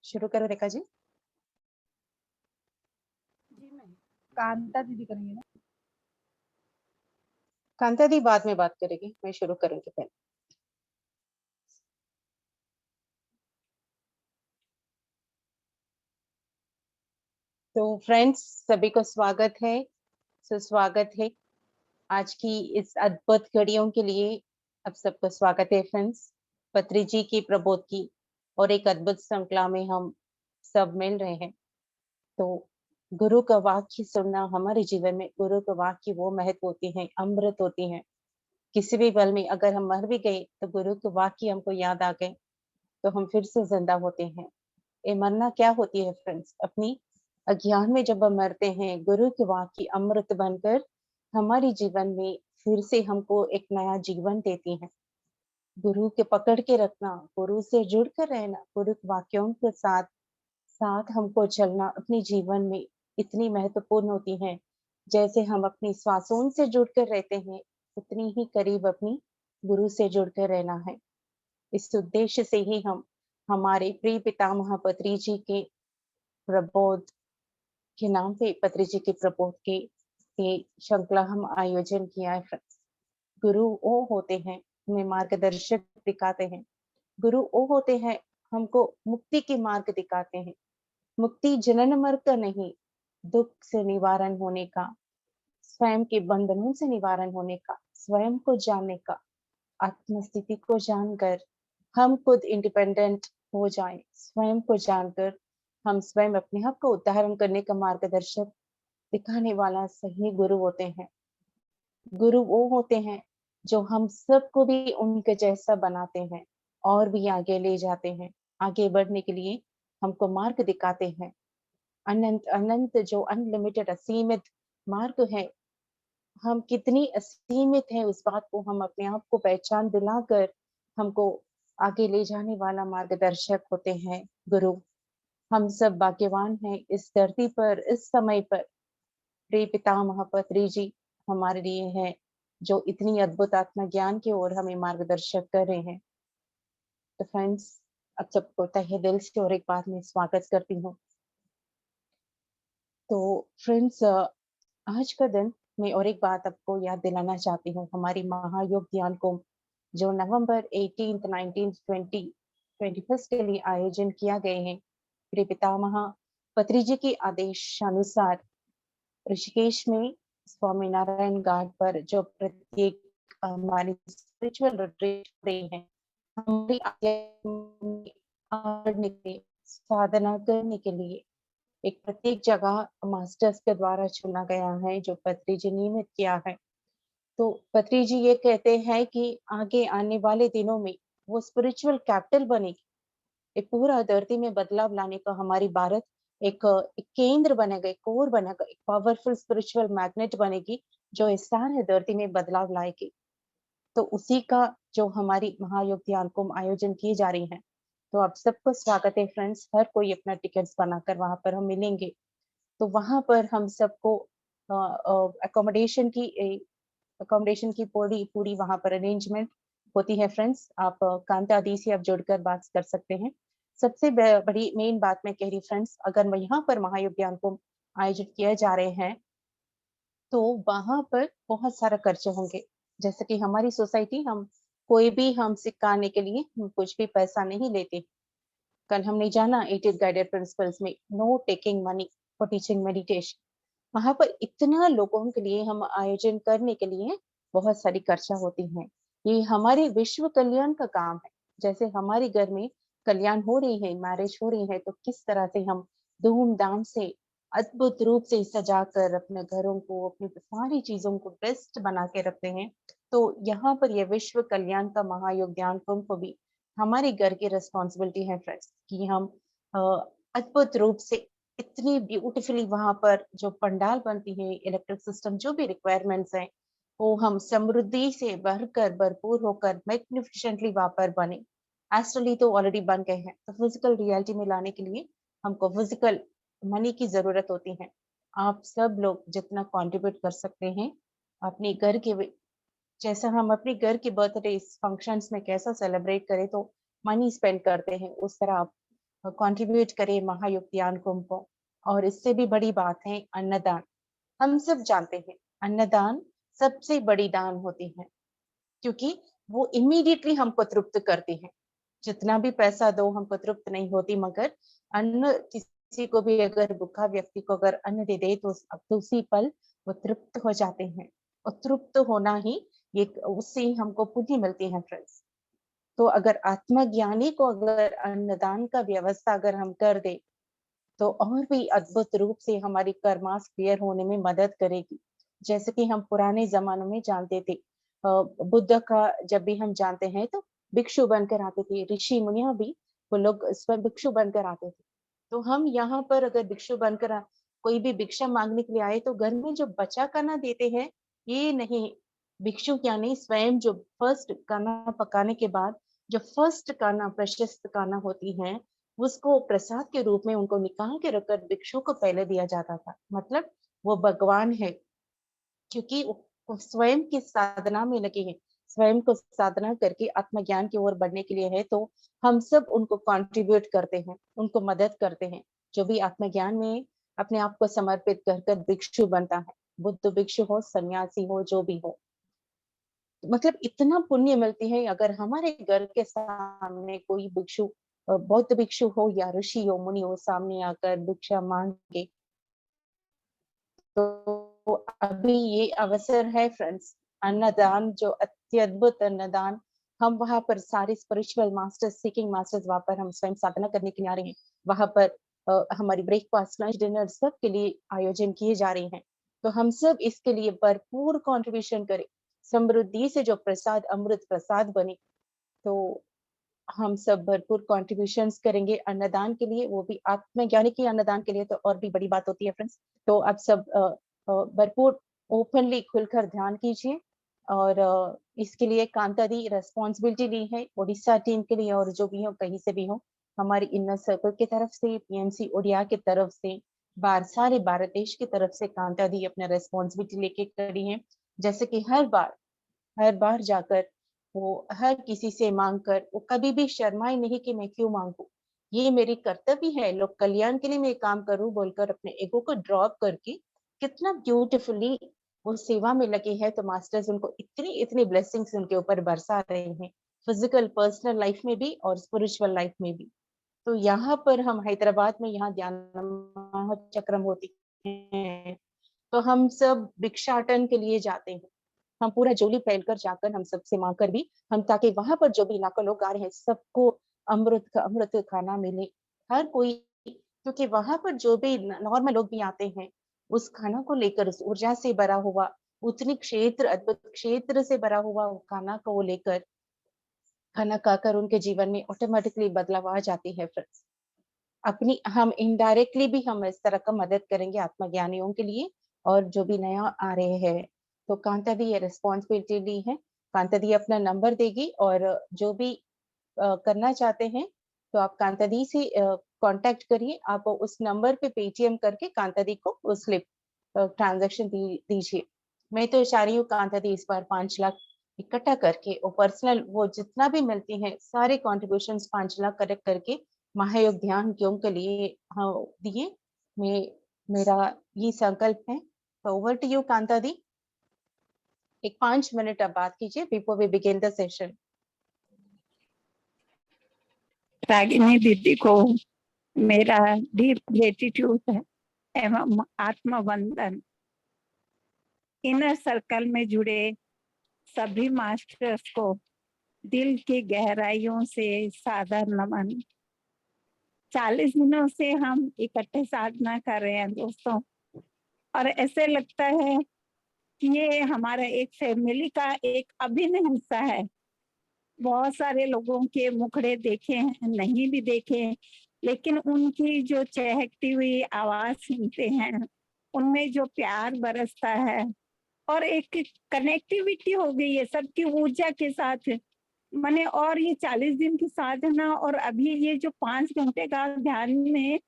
शुरू करो रेखा जी। जी मैं कांता दीदी करेंगे ना। कांता दी बाद में बात करेगी, मैं शुरू करूंगी पहले। तो फ्रेंड्स, सभी को स्वागत है, सुस्वागत है आज की इस अद्भुत घड़ियों के लिए। अब सबको स्वागत है फ्रेंड्स, पत्री जी की प्रबोध की और एक अद्भुत श्रृंखला में हम सब मिल रहे हैं। तो गुरु का वाक्य सुनना हमारे जीवन में, गुरु का वाक्य वो महत्व होती है, अमृत होती है। किसी भी पल में अगर हम मर भी गए तो गुरु के वाक्य हमको याद आ गए तो हम फिर से जिंदा होते हैं। ये मरना क्या होती है फ्रेंड्स? अपनी अज्ञान में जब हम मरते हैं, गुरु के वाक्य अमृत बनकर हमारे जीवन में फिर से हमको एक नया जीवन देती है। गुरु के पकड़ के रखना, गुरु से जुड़ कर रहना, गुरु के वाक्यों के साथ साथ हमको चलना अपने जीवन में इतनी महत्वपूर्ण होती है। जैसे हम अपनी श्वासों से जुड़कर रहते हैं, उतनी ही करीब अपनी गुरु से जुड़कर रहना है। इस उद्देश्य से ही हम हमारे प्रिय पितामह पत्री जी के प्रबोध के नाम पे, पत्री जी के प्रबोध के ये श्रृंखला हम आयोजन किया है। गुरु वो होते हैं, हमें मार्गदर्शक दिखाते हैं। गुरु वो होते हैं, हमको मुक्ति के मार्ग दिखाते हैं। मुक्ति जनन मर का नहीं, दुख से निवारण होने का, स्वयं के बंधनों से निवारण होने का, स्वयं को जानने का, आत्मस्थिति को जानकर हम खुद इंडिपेंडेंट हो जाएं, स्वयं को जानकर हम स्वयं अपने आप को उद्धारण करने का मार्गदर्शक दिखाने वाला सही गुरु होते हैं। गुरु वो होते हैं जो हम सबको भी उनके जैसा बनाते हैं और भी आगे ले जाते हैं। आगे बढ़ने के लिए हमको मार्ग दिखाते हैं। अनंत अनंत जो अनलिमिटेड असीमित मार्ग है, हम कितनी असीमित है उस बात को हम अपने आप को पहचान दिलाकर हमको आगे ले जाने वाला मार्गदर्शक होते हैं गुरु। हम सब भाग्यवान हैं इस धरती पर, इस समय पर प्रिय पितामह पत्री जी हमारे लिए है, जो इतनी अद्भुत आत्म ज्ञान की ओर हमें मार्गदर्शक कर रहे हैं। तो फ्रेंड्स, अब सबको तहे दिल से और एक बार में स्वागत करती हूँ। तो फ्रेंड्स, आज का दिन मैं और एक बात आपको याद दिलाना चाहती हूँ। हमारी महायोग ध्यान कुंभ जो नवंबर 18, 19, 20, 21 के लिए आयोजन किया गए हैं, प्रिय पितामह पत्री जी के आदेश अनुसार ऋषिकेश में स्वामी नारायण घाट पर जो प्रत्येक हमारी स्पिरिचुअल रिट्रीट हो रही है, हमारी आध्यात्मिक साधना करने के लिए एक प्रत्येक जगह मास्टर्स के द्वारा चुना गया है, जो पत्री जी नियमित किया है। तो पत्री जी ये कहते हैं कि आगे आने वाले दिनों में वो स्पिरिचुअल कैपिटल बनेगी। एक पूरा धरती में बदलाव लाने का हमारी भारत एक केंद्र बनेगा, एक कोर बनेगा, एक पावरफुल स्पिरिचुअल मैग्नेट बनेगी जो इस सारे धरती में बदलाव लाएगी। तो उसी का जो हमारी महायोग ध्यान कुंभ आयोजन की जा रही है। तो आप सबको स्वागत है फ्रेंड्स, हर कोई अपना टिकट्स बनाकर वहां पर हम मिलेंगे। तो वहां पर हम सबको अकोमोडेशन की पूरी पूरी वहां पर अरेंजमेंट होती है फ्रेंड्स। आप कांता दी से आप जुड़कर बात कर सकते हैं। सबसे बड़ी मेन बात मैं कह रही फ्रेंड्स, अगर यहाँ पर महायोग ज्ञान को आयोजित किए जा रहे हैं तो वहां पर बहुत सारा खर्चे होंगे। जैसे कि हमारी सोसाइटी, हम कोई भी हम सिखाने के लिए हम कुछ भी पैसा नहीं लेते। कल हमने जाना 8 गाइडेड प्रिंसिपल्स में, know taking money for teaching meditation. वहां पर इतना लोगों के लिए हम आयोजन करने के लिए बहुत सारी खर्चा होती है। ये हमारे विश्व कल्याण का काम है। जैसे हमारे घर में कल्याण हो रही है, मैरिज हो रही है, तो किस तरह से हम धूमधाम से अद्भुत रूप से सजा कर अपने घरों को, अपनी सारी चीजों को बेस्ट बना के रखते हैं। तो यहाँ पर यह विश्व कल्याण का महायोग ध्यान कुंभ को भी हमारे घर की रिस्पॉन्सिबिलिटी है फ्रेंड्स, कि हम अ, अद्भुत रूप से इतनी ब्यूटीफुली वहां पर जो पंडाल बनती है, इलेक्ट्रिक सिस्टम, जो भी रिक्वायरमेंट्स हैं, वो हम समृद्धि से भरकर भरपूर होकर मैग्निफिशेंटली वहां पर बने। एस्ट्रली तो ऑलरेडी बन गए हैं, तो फिजिकल रियलिटी में लाने के लिए हमको फिजिकल मनी की जरूरत होती है। आप सब लोग जितना कंट्रीब्यूट कर सकते हैं अपने घर के, जैसा हम अपने घर के बर्थडे फंक्शंस में कैसा सेलिब्रेट करें तो मनी स्पेंड करते हैं, उस तरह आप कंट्रीब्यूट करें महायुक्त ज्ञान कुंभ को। और इससे भी बड़ी बात है अन्नदान। हम सब जानते हैं अन्नदान सबसे बड़ी दान होती है, क्योंकि वो इमीडिएटली हमको तृप्त करती है। जितना भी पैसा दो हमको तृप्त नहीं होती, मगर अन्न किसी को भी अगर भूखा व्यक्ति को अगर अन्न दे दे तो अब तो उसी पल वो तृप्त हो जाते हैं। और तृप्त होना ही ये उससे ही हमको पुण्य मिलती है फ्रेंड्स। तो अगर आत्मज्ञानी को अगर अन्नदान का व्यवस्था अगर हम कर दे तो और भी अद्भुत रूप से हमारी कर्मास क्लियर होने में मदद करेगी। जैसे कि हम पुराने जमानों में जानते थे, बुद्ध का जब भी हम जानते हैं तो भिक्षु बनकर आते थे, ऋषि मुनिया भी वो लोग स्वयं भिक्षु बनकर आते थे। तो हम यहाँ पर अगर भिक्षु बनकर कोई भी भिक्षा मांगने के लिए आए तो घर में जो बचा खाना देते हैं, ये नहीं। भिक्षु क्या नहीं, स्वयं जो फर्स्ट खाना पकाने के बाद जो फर्स्ट खाना प्रशस्त खाना होती है, उसको प्रसाद के रूप में उनको निकाल के रखकर भिक्षु को पहले दिया जाता था। मतलब वो भगवान है, क्योंकि वो स्वयं की साधना में लगे हैं, स्वयं को साधना करके आत्मज्ञान की ओर बढ़ने के लिए है। तो हम सब उनको कंट्रीब्यूट करते हैं, उनको मदद करते हैं। जो भी आत्मज्ञान में अपने आप को समर्पित कर कर भिक्षु बनता है, बुद्ध भिक्षु हो, सन्यासी हो, जो भी हो, मतलब इतना पुण्य मिलती है। अगर हमारे घर के सामने कोई भिक्षु, बौद्ध भिक्षु हो या ऋषि हो, मुनि हो, सामने आकर भिक्षा मांगे, तो अभी ये अवसर है फ्रेंड्स, अन्नदान जो अत्यद्भुत अन्नदान, हम वहां पर सारे स्पिरिचुअल मास्टर्स, सीकिंग मास्टर्स वहां पर हम स्वयं साधना करने के लिए आ रहे हैं। वहां पर हमारी ब्रेकफास्ट, लंच, डिनर सब के लिए आयोजन किए जा रहे हैं। तो हम सब इसके लिए भरपूर कंट्रीब्यूशन करें, समृद्धि से जो प्रसाद अमृत प्रसाद बने। तो हम सब भरपूर कॉन्ट्रीब्यूशंस करेंगे अन्नदान के लिए, वो भी आत्मज्ञानी की अन्नदान के लिए, तो और भी बड़ी बात होती है फ्रेंड्स। तो आप सब भरपूर ओपनली खुलकर ध्यान कीजिए। और इसके लिए कांता दी रेस्पॉन्सिबिलिटी ली है ओडिशा टीम के लिए, और जो भी हो कहीं से भी हो, हमारी इनर सर्कल की तरफ से, पीएमसी ओडिया की तरफ से, सारे भारत देश की तरफ से कांता दी अपने रेस्पॉन्सिबिलिटी लेके खड़ी है। जैसे कि हर बार जाकर वो हर किसी से मांग कर वो कभी भी शर्माए नहीं कि मैं क्यों मांगू, ये मेरी कर्तव्य है, लोग कल्याण के लिए मैं काम करूं बोलकर अपने ईगो को ड्रॉप करके कितना ब्यूटीफुली वो सेवा में लगे हैं। तो मास्टर्स उनको इतनी इतनी ब्लेसिंग्स उनके ऊपर बरसा रहे हैं, फिजिकल पर्सनल लाइफ में भी और स्पिरिचुअल लाइफ में भी। तो यहाँ पर हम हैदराबाद में यहाँ ध्यान चक्रम होती है, तो हम सब भिक्षाटन के लिए जाते हैं। हम पूरा झोली फैलकर जाकर हम सबसे मांग कर भी हम, ताकि वहां पर जो भी लाखों लोग आ रहे हैं सबको अमृत खाना मिले, हर कोई। क्योंकि वहां पर जो भी नॉर्मल लोग भी आते हैं, उस खाना को लेकर, उस ऊर्जा से भरा हुआ, उतनी क्षेत्र अद्भुत क्षेत्र से भरा हुआ वो खाना को लेकर खाना खाकर उनके जीवन में ऑटोमेटिकली बदलाव आ जाती है फ्रेंड्स। अपनी हम इनडायरेक्टली भी हम इस तरह का मदद करेंगे आत्मज्ञानियों के लिए, और जो भी नया आ रहे हैं। तो कांता दी ये रिस्पॉन्सिबिलिटी ली है। कांता दी अपना नंबर देगी, और जो भी करना चाहते हैं तो आप कांता दी से कांटेक्ट करिए। आप उस नंबर पे पेटीएम करके कांता दी को वो स्लिप ट्रांजेक्शन दीजिए। मैं तो चाह रही हूँ कांता दी इस बार 5 लाख इकट्ठा करके और पर्सनल वो जितना भी मिलती है सारे कॉन्ट्रीब्यूशन 5 लाख कलेक्ट करके महायोग ध्यान क्यों के लिए हाँ दिए। मैं मेरा ये संकल्प है। तो ओवर टू यू कांता दी, एक 5 मिनट आप बात कीजिए before we begin the session. Ragini दीदी को मेरा डीप ग्रेटिट्यूड है एवं आत्मवंदन। इनर सर्कल में जुड़े सभी मास्टर्स को दिल की गहराइयों से सादर नमन। 40 दिनों से हम इकट्ठे साधना कर रहे हैं दोस्तों, और ऐसे लगता है कि ये हमारा एक फैमिली का एक अभिन्न हिस्सा है। बहुत सारे लोगों के मुखड़े देखे हैं, नहीं भी देखे, लेकिन उनकी जो चहकती हुई आवाज सुनते हैं, उनमें जो प्यार बरसता है और एक कनेक्टिविटी हो गई है सबकी ऊर्जा के साथ। मैंने और ये 40 दिन की साधना और अभी ये जो 5 घंटे का ध्यान में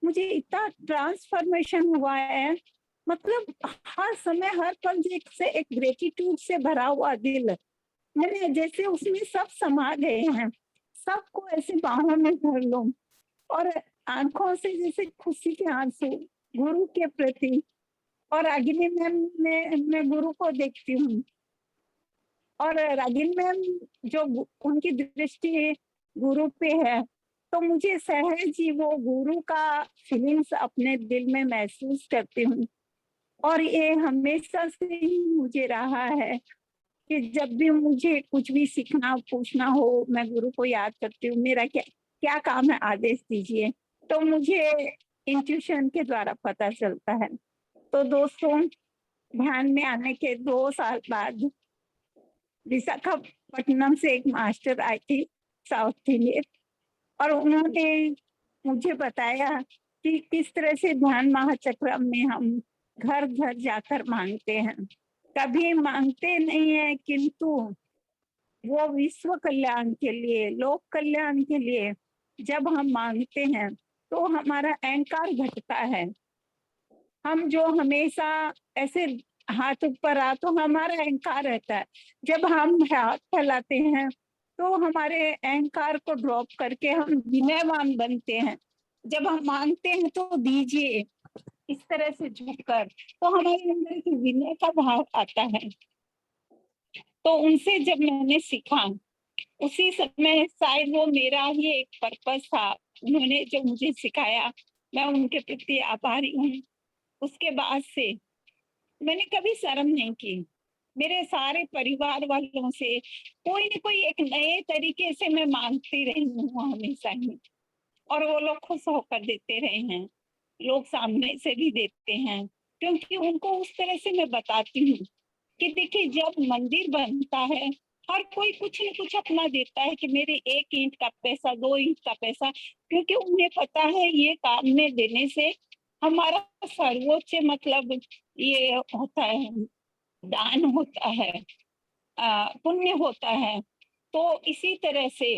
मुझे इतना ट्रांसफॉर्मेशन हुआ है। मतलब हर समय हर पल से एक ग्रेटिट्यूड से भरा हुआ दिल, मैंने जैसे उसमें सब समा गए हैं, सबको ऐसे बाहों में भर लो। और आंखों से जैसे खुशी के आंसू गुरु के प्रति। और रागिनी मैम मैं गुरु को देखती हूँ, और रागिनी मैम जो उनकी दृष्टि गुरु पे है, तो मुझे सहज ही वो गुरु का फीलिंग्स अपने दिल में महसूस करती हूँ। और ये हमेशा से ही मुझे रहा है कि जब भी मुझे कुछ भी सीखना पूछना हो, मैं गुरु को याद करती हूँ, मेरा क्या क्या काम है आदेश दीजिए, तो मुझे इंट्यूशन के द्वारा पता चलता है। तो दोस्तों, ध्यान में आने के 2 साल बाद विशाखापट्टनम से एक मास्टर आई थी साउथ इंडियन, और उन्होंने मुझे बताया कि किस तरह से ध्यान महाचक्रम में हम घर घर जाकर मांगते हैं। कभी मांगते नहीं है, किंतु वो विश्व कल्याण के लिए, लोक कल्याण के लिए जब हम मांगते हैं तो हमारा अहंकार घटता है। हम जो हमेशा ऐसे हाथ ऊपर आ तो हमारा अहंकार रहता है, जब हम हाथ फैलाते हैं तो हमारे अहंकार को ड्रॉप करके हम विनयवान बनते हैं। जब हम मांगते हैं तो दीजिए इस तरह से झुककर, तो हमारे अंदर की विनय का भाव आता है। तो उनसे जब मैंने सीखा, उसी समय शायद वो मेरा ही एक पर्पस था, उन्होंने जो मुझे सिखाया, मैं उनके प्रति आभारी हूँ। उसके बाद से मैंने कभी शर्म नहीं की। मेरे सारे परिवार वालों से कोई न कोई एक नए तरीके से मैं मांगती रही हूँ हमेशा ही, और वो लोग खुश होकर देते रहे हैं। लोग सामने से भी देते हैं, क्योंकि उनको उस तरह से मैं बताती हूँ कि देखिए, जब मंदिर बनता है हर कोई कुछ न कुछ अपना देता है कि मेरे 1 ईंट का पैसा, 2 ईंट का पैसा, क्योंकि उन्हें पता है ये काम में देने से हमारा सर्वोच्च मतलब ये होता है, दान होता है, पुण्य होता है। तो इसी तरह से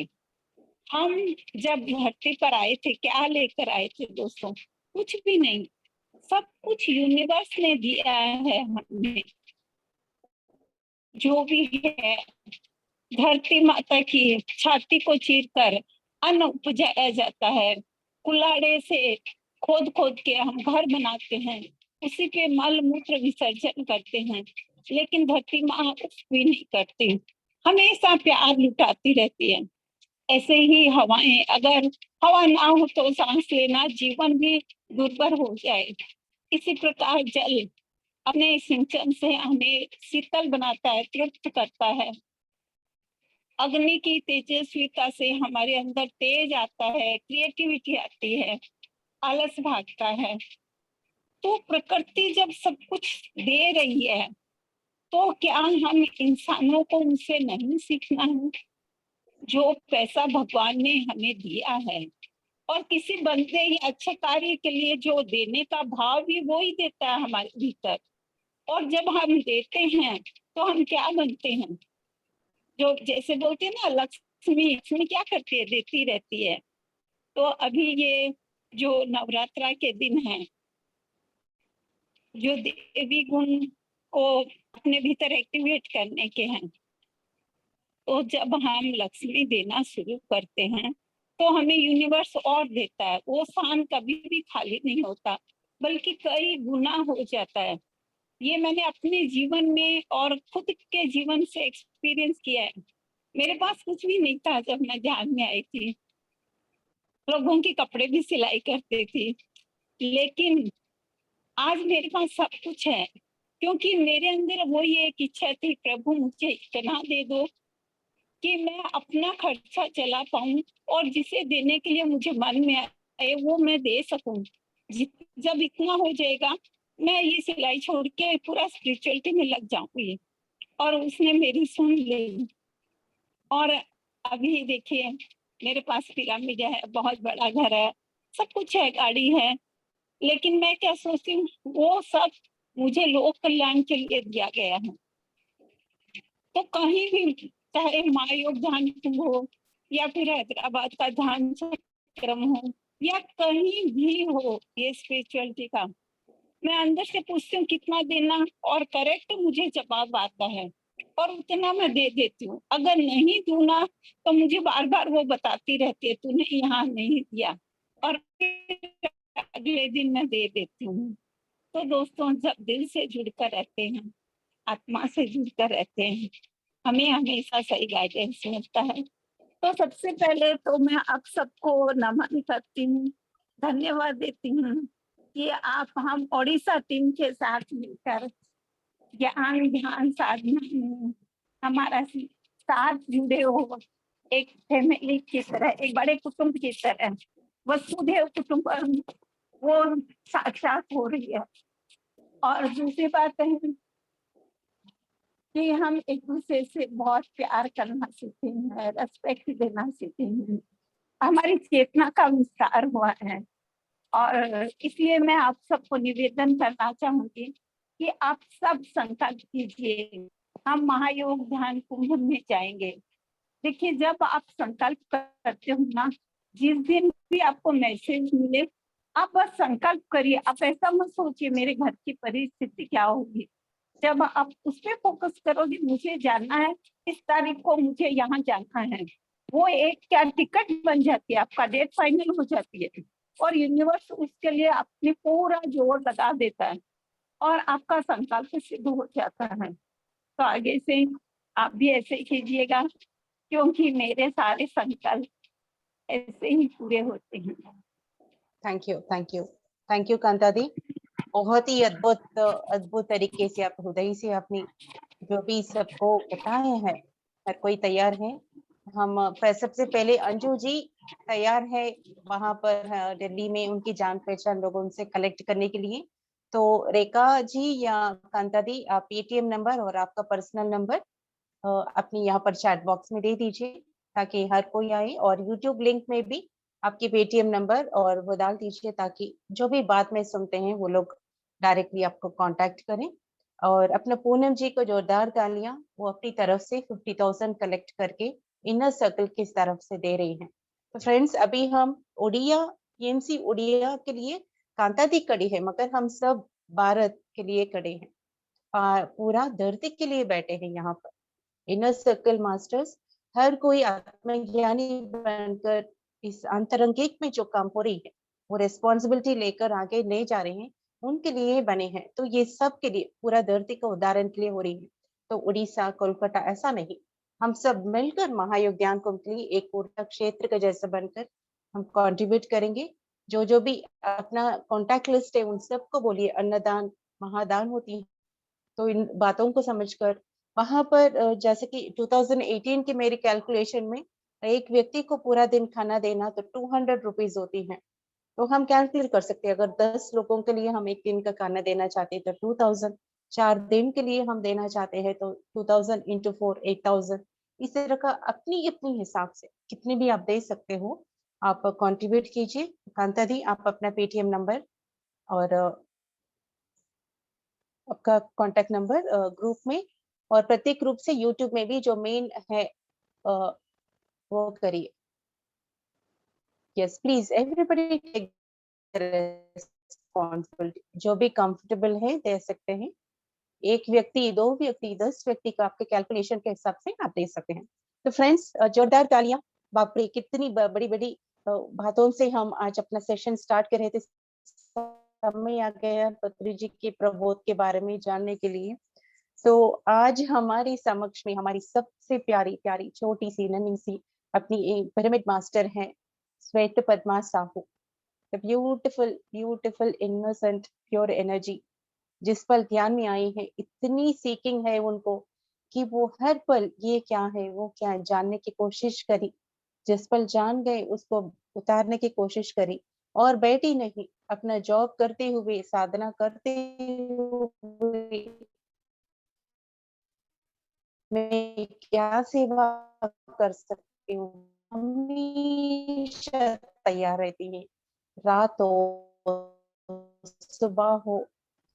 हम जब धरती पर आए थे, क्या लेकर आए थे दोस्तों? कुछ भी नहीं, सब कुछ यूनिवर्स ने दिया है हमें। जो भी है, धरती माता की छाती को चीरकर अन्न उपजाया जाता है। कुल्हाड़े से खोद खोद के हम घर बनाते हैं, उसी पे मल मूत्र विसर्जन करते हैं, लेकिन धरती माँ कुछ भी नहीं करती, हमेशा प्यार लुटाती रहती है। ऐसे ही हवाएं, अगर हवा ना हो तो सांस लेना, जीवन भी दुर्भर हो जाए। इसी प्रकार जल अपने सिंचन से हमें शीतल बनाता है, तृप्त करता है। अग्नि की तेजस्विता से हमारे अंदर तेज आता है, क्रिएटिविटी आती है, आलस भागता है। तो प्रकृति जब सब कुछ दे रही है, तो क्या हम इंसानों को उनसे नहीं सीखना है? जो पैसा भगवान ने हमें दिया है, और किसी बंदे या अच्छे कार्य के लिए जो देने का भाव भी वो ही देता है हमारे भीतर। और जब हम देते हैं तो हम क्या बनते हैं? जो जैसे बोलते हैं ना, लक्ष्मी, लक्ष्मी क्या करती है? देती रहती है। तो अभी ये जो नवरात्रा के दिन है, जो देवी गुण को अपने भीतर एक्टिवेट करने के हैं, तो जब हम लक्ष्मी देना शुरू करते हैं तो हमें यूनिवर्स और देता है। वो स्थान कभी भी खाली नहीं होता, बल्कि कई गुना हो जाता है। ये मैंने अपने जीवन में और खुद के जीवन से एक्सपीरियंस किया है। मेरे पास कुछ भी नहीं था जब मैं ध्यान में आई थी, लोगों के कपड़े भी सिलाई करती थी, लेकिन आज मेरे पास सब कुछ है, क्योंकि मेरे अंदर वो ये एक इच्छा थी, प्रभु मुझे इतना दे दो कि मैं अपना खर्चा चला पाऊं, और जिसे देने के लिए मुझे मन में आए वो मैं दे सकूं। जब इतना हो जाएगा, मैं ये सिलाई छोड़ के पूरा स्पिरिचुअलिटी में लग जाऊंगी। और उसने मेरी सुन ली, और अभी देखिए मेरे पास पिरामिड है, बहुत बड़ा घर है, सब कुछ है, गाड़ी है, लेकिन मैं क्या सोचती हूँ, वो सब मुझे लोक कल्याण के लिए दिया गया है। तो कहीं भी, चाहे महायोग ध्यान कुंभ हो, या फिर हैदराबाद का ध्यान चक्रम हो, या कहीं भी हो ये स्पिरिचुअलिटी का, मैं अंदर से पूछती हूँ कितना देना, और करेक्ट मुझे जवाब आता है, और उतना मैं दे देती हूँ। अगर नहीं दूँ ना, तो मुझे बार बार वो बताती रहती है, तूने यहाँ नहीं दिया, और फिर अगले दिन मैं दे देती हूँ। तो दोस्तों, जब दिल से जुड़कर रहते हैं, आत्मा से जुड़कर रहते हैं, हमें हमेशा सही गाइडेंस मिलता है। तो सबसे पहले तो मैं आप सबको नमन करती हूँ, धन्यवाद देती हूँ कि आप हम ओडिशा टीम के साथ मिलकर ज्ञान ध्यान साधना में हमारा साथ जुड़े हो, एक फैमिली की तरह, एक बड़े कुटुंब की तरह, वसुधैव कुटुंबकम वो साक्षात हो रही है। और दूसरी बात है कि हम एक दूसरे से बहुत प्यार करना सीखे हैं, रेस्पेक्ट देना सीखे हैं, हमारी चेतना का विस्तार हुआ है। और इसलिए मैं आप सबको निवेदन करना चाहूंगी कि आप सब संकल्प कीजिए, हम महायोग ध्यान कुंभ में जाएंगे। देखिए, जब आप संकल्प करते हो ना, जिस दिन भी आपको मैसेज मिले, आप बस संकल्प करिए। आप ऐसा मत सोचिए मेरे घर की परिस्थिति क्या होगी। जब आप उस पर फोकस करोगे, मुझे जानना है, इस तारीख को मुझे यहाँ जाना है, वो एक क्या टिकट बन जाती है, आपका डेट फाइनल हो जाती है और यूनिवर्स उसके लिए अपने पूरा जोर लगा देता है और आपका संकल्प सिद्ध हो जाता है। तो आगे से आप भी ऐसे ही कीजिएगा, क्योंकि मेरे सारे संकल्प ऐसे ही पूरे होते हैं। Thank you, thank you, thank you Kanta दी। बहुत ही अद्भुत अद्भुत तरीके से आप हृदय से आपने जो भी सबको बताए हैं, हर कोई तैयार है। हम सबसे पहले अंजू जी तैयार है वहां पर दिल्ली में उनकी जान पहचान लोगों से कलेक्ट करने के लिए। तो रेखा जी या कांता दी, आप पेटीएम नंबर और आपका पर्सनल नंबर अपनी यहाँ पर चैट बॉक्स में दे दीजिए ताकि हर कोई आए, और यूट्यूब लिंक में भी आपके पेटीएम नंबर और वो डाल दीजिए ताकि जो भी बात में सुनते हैं वो लोग डायरेक्टली आपको कांटेक्ट करें। और अपना पूनम जी को जोरदार तालियां, वो अपनी तरफ से 50,000 कलेक्ट करके इनर सर्कल की तरफ से दे रही हैं। तो फ्रेंड्स, अभी हम उड़िया पीएमसी उड़िया के लिए कांता दी खड़ी है, मगर हम सब भारत के लिए खड़े हैं, पूरा धरती के लिए बैठे हैं यहाँ पर। इनर सर्कल मास्टर्स हर कोई आत्मज्ञानी बनकर इस अंतरंगिक में जो काम हो रही है वो रिस्पॉन्सिबिलिटी लेकर आगे ले जा रहे हैं, उनके लिए बने हैं। तो ये सब के लिए, पूरा धरती का उदाहरण के लिए हो रही है। तो उड़ीसा कोलकाता ऐसा नहीं, हम सब मिलकर महायोग ज्ञान कुंभ के लिए एक पूरा क्षेत्र का जैसा बनकर हम कंट्रीब्यूट करेंगे। जो जो भी अपना कॉन्टैक्ट लिस्ट है उन सबको बोलिए, अन्नदान महादान होती है। तो इन बातों को समझकर वहां पर जैसे कि 2018 के मेरे कैलकुलेशन में एक व्यक्ति को पूरा दिन खाना देना तो 200 रुपीज होती है। तो हम कैलकुलेट कर सकते हैं, अगर 10 लोगों के लिए हम एक दिन का खाना देना चाहते हैं तो 2000, 4 दिन के लिए हम देना चाहते हैं तो 2000 इंटू 4 8000। इस तरह का अपनी अपनी हिसाब से कितने भी आप दे सकते हो, आप कंट्रीब्यूट कीजिए। कांता दी, आप अपना पेटीएम नंबर और आपका कांटेक्ट नंबर ग्रुप में, और प्रत्येक ग्रुप से यूट्यूब में भी जो मेन है वो करिए। Yes please everybody take responsibility, जो भी कंफर्टेबल है दे सकते हैं। एक व्यक्ति, 2 व्यक्ति, 10 व्यक्ति का आपके कैलकुलेशन के हिसाब से आप दे सकते हैं। तो फ्रेंड्स, जोरदार तालियां। बाप रे, कितनी बड़ी बड़ी बातों से हम आज अपना सेशन स्टार्ट कर रहे थे। समय आ गया पत्री जी के प्रबोध के बारे में जानने के लिए। तो आज हमारी समक्ष में हमारी सबसे प्यारी प्यारी छोटी सी नन्ही सी अपनी पिरामिड मास्टर है श्वेत Padma Sahu. The beautiful beautiful innocent pure energy जिस पल ध्यान में आई है, इतनी सीकिंग है उनको कि वो हर पल ये क्या है वो क्या है जानने की कोशिश करी। जिस पल जान गए उसको उतारने की कोशिश करी, और बैठी नहीं, अपना जॉब करते हुए, साधना करते हुए मैं क्या सेवा कर सकती हूँ, हमेशा तैयार रहती है। रात हो, सुबह हो।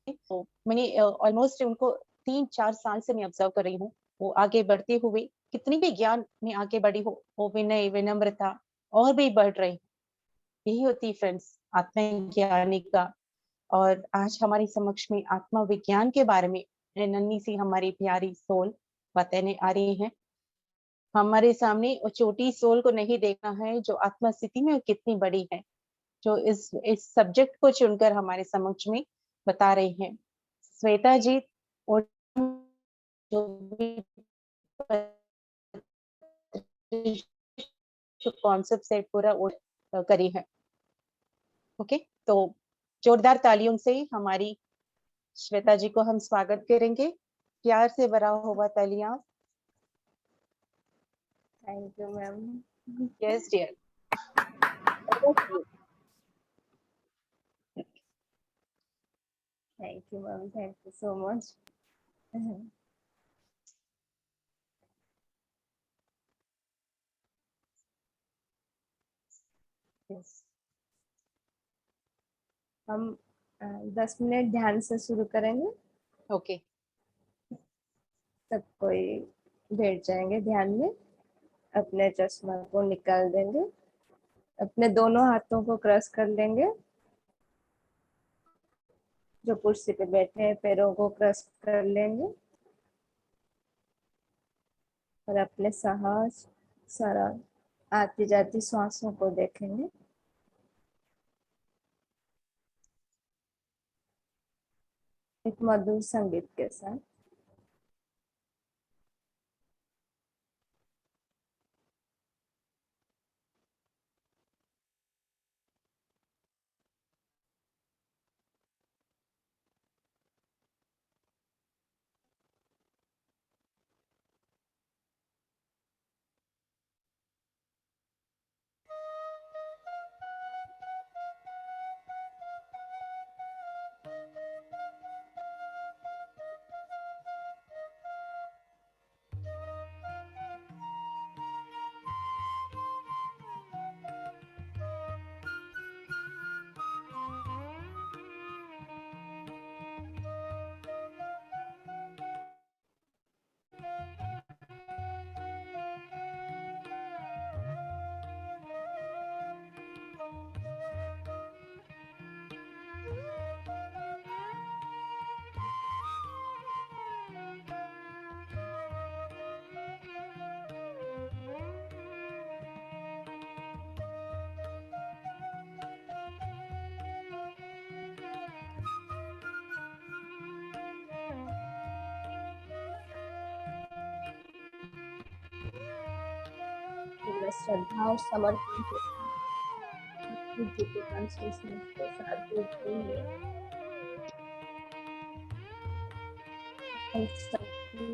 तो मैंने ऑलमोस्ट उनको 3-4 साल से मैं ऑब्जर्व कर रही हूँ। वो आगे बढ़ते हुए कितनी भी ज्ञान में आगे बढ़ी हो, वो विनय विनम्रता और भी बढ़ रही। यही होती फ्रेंड्स आत्मज्ञानी का। और आज हमारी समक्ष में आत्मा विज्ञान के बारे में नन्ही सी हमारी प्यारी सोल बताने आ रही है। हमारे सामने वो छोटी सोल को नहीं देखना है जो आत्मा स्थिति में कितनी बड़ी है। जो इस सब्जेक्ट को चुनकर हमारे समक्ष में बता रही हैं। श्वेता जी और जो भी जो कॉन्सेप्ट है पूरा करी है। ओके, तो जोरदार तालियों से हमारी श्वेता जी को हम स्वागत करेंगे। प्यार से भरा हुआ तालियां। Thank you ma'am. Yes dear. Thank you ma'am, thank you so much. Yes, हम 10 मिनट ध्यान से शुरू करेंगे। ओके, सब कोई बैठ जाएंगे ध्यान में, अपने चश्मा को निकाल देंगे, अपने दोनों हाथों को क्रॉस कर लेंगे, जो कुर्सी पे बैठे हैं पैरों को क्रॉस कर लेंगे और अपने साहस सरल आती जाती सांसों को देखेंगे। एक मधुर संगीत के साथ। श्रद्धा और समर्पण के साथ बुद्धि के कॉन्शियसनेस के साथ जुड़ते हुए हम सबकी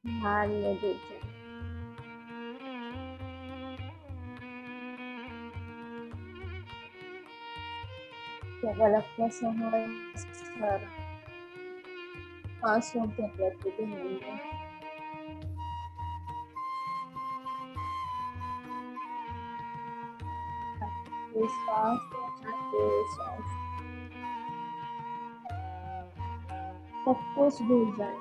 ध्यान में जुड़ जाए। केवल अपने सांसों के प्रति ध्यान दें। श्वास श्वास सब कुछ भूल जाए,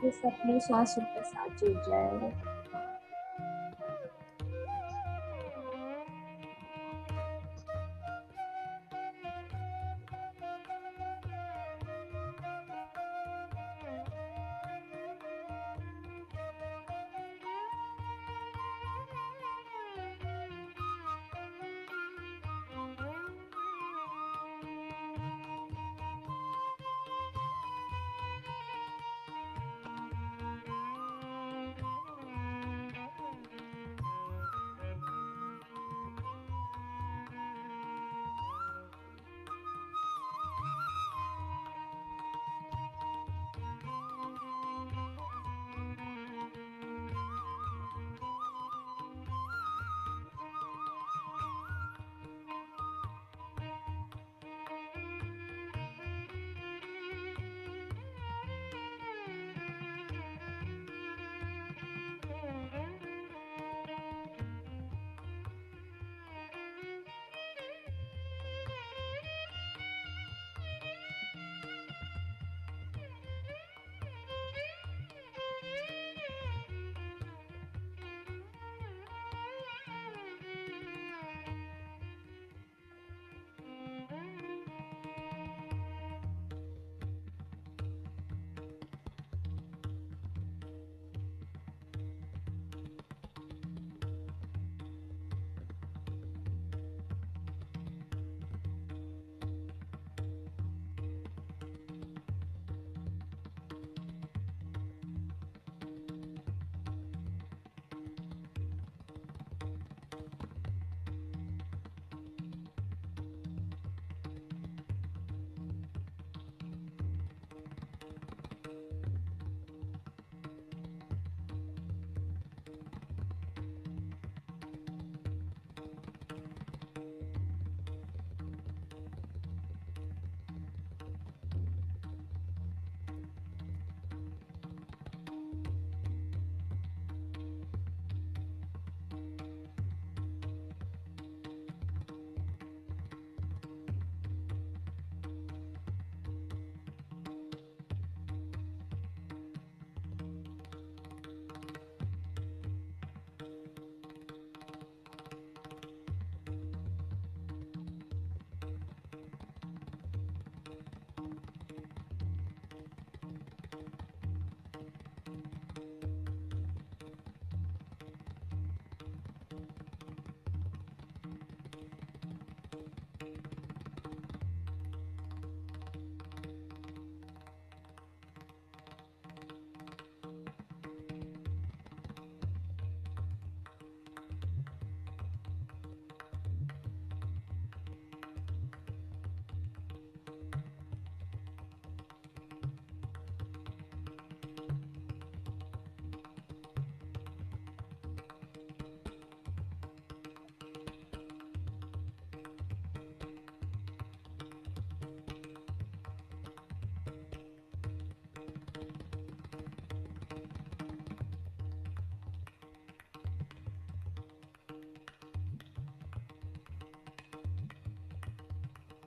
इस अपनी सांसों के साथ जुड़ जाएंगे।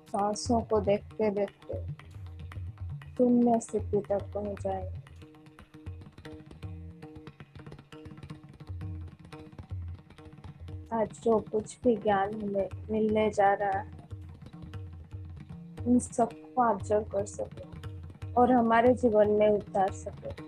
सांसों को देखते देखते शून्य स्थिति तक पहुंच जाएंगे। आज जो कुछ भी ज्ञान हमें मिलने जा रहा है, उन सबको ऑब्जर्व कर सके और हमारे जीवन में उतार सके।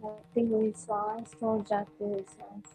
आती हुई सांस और जाती हुई सांस।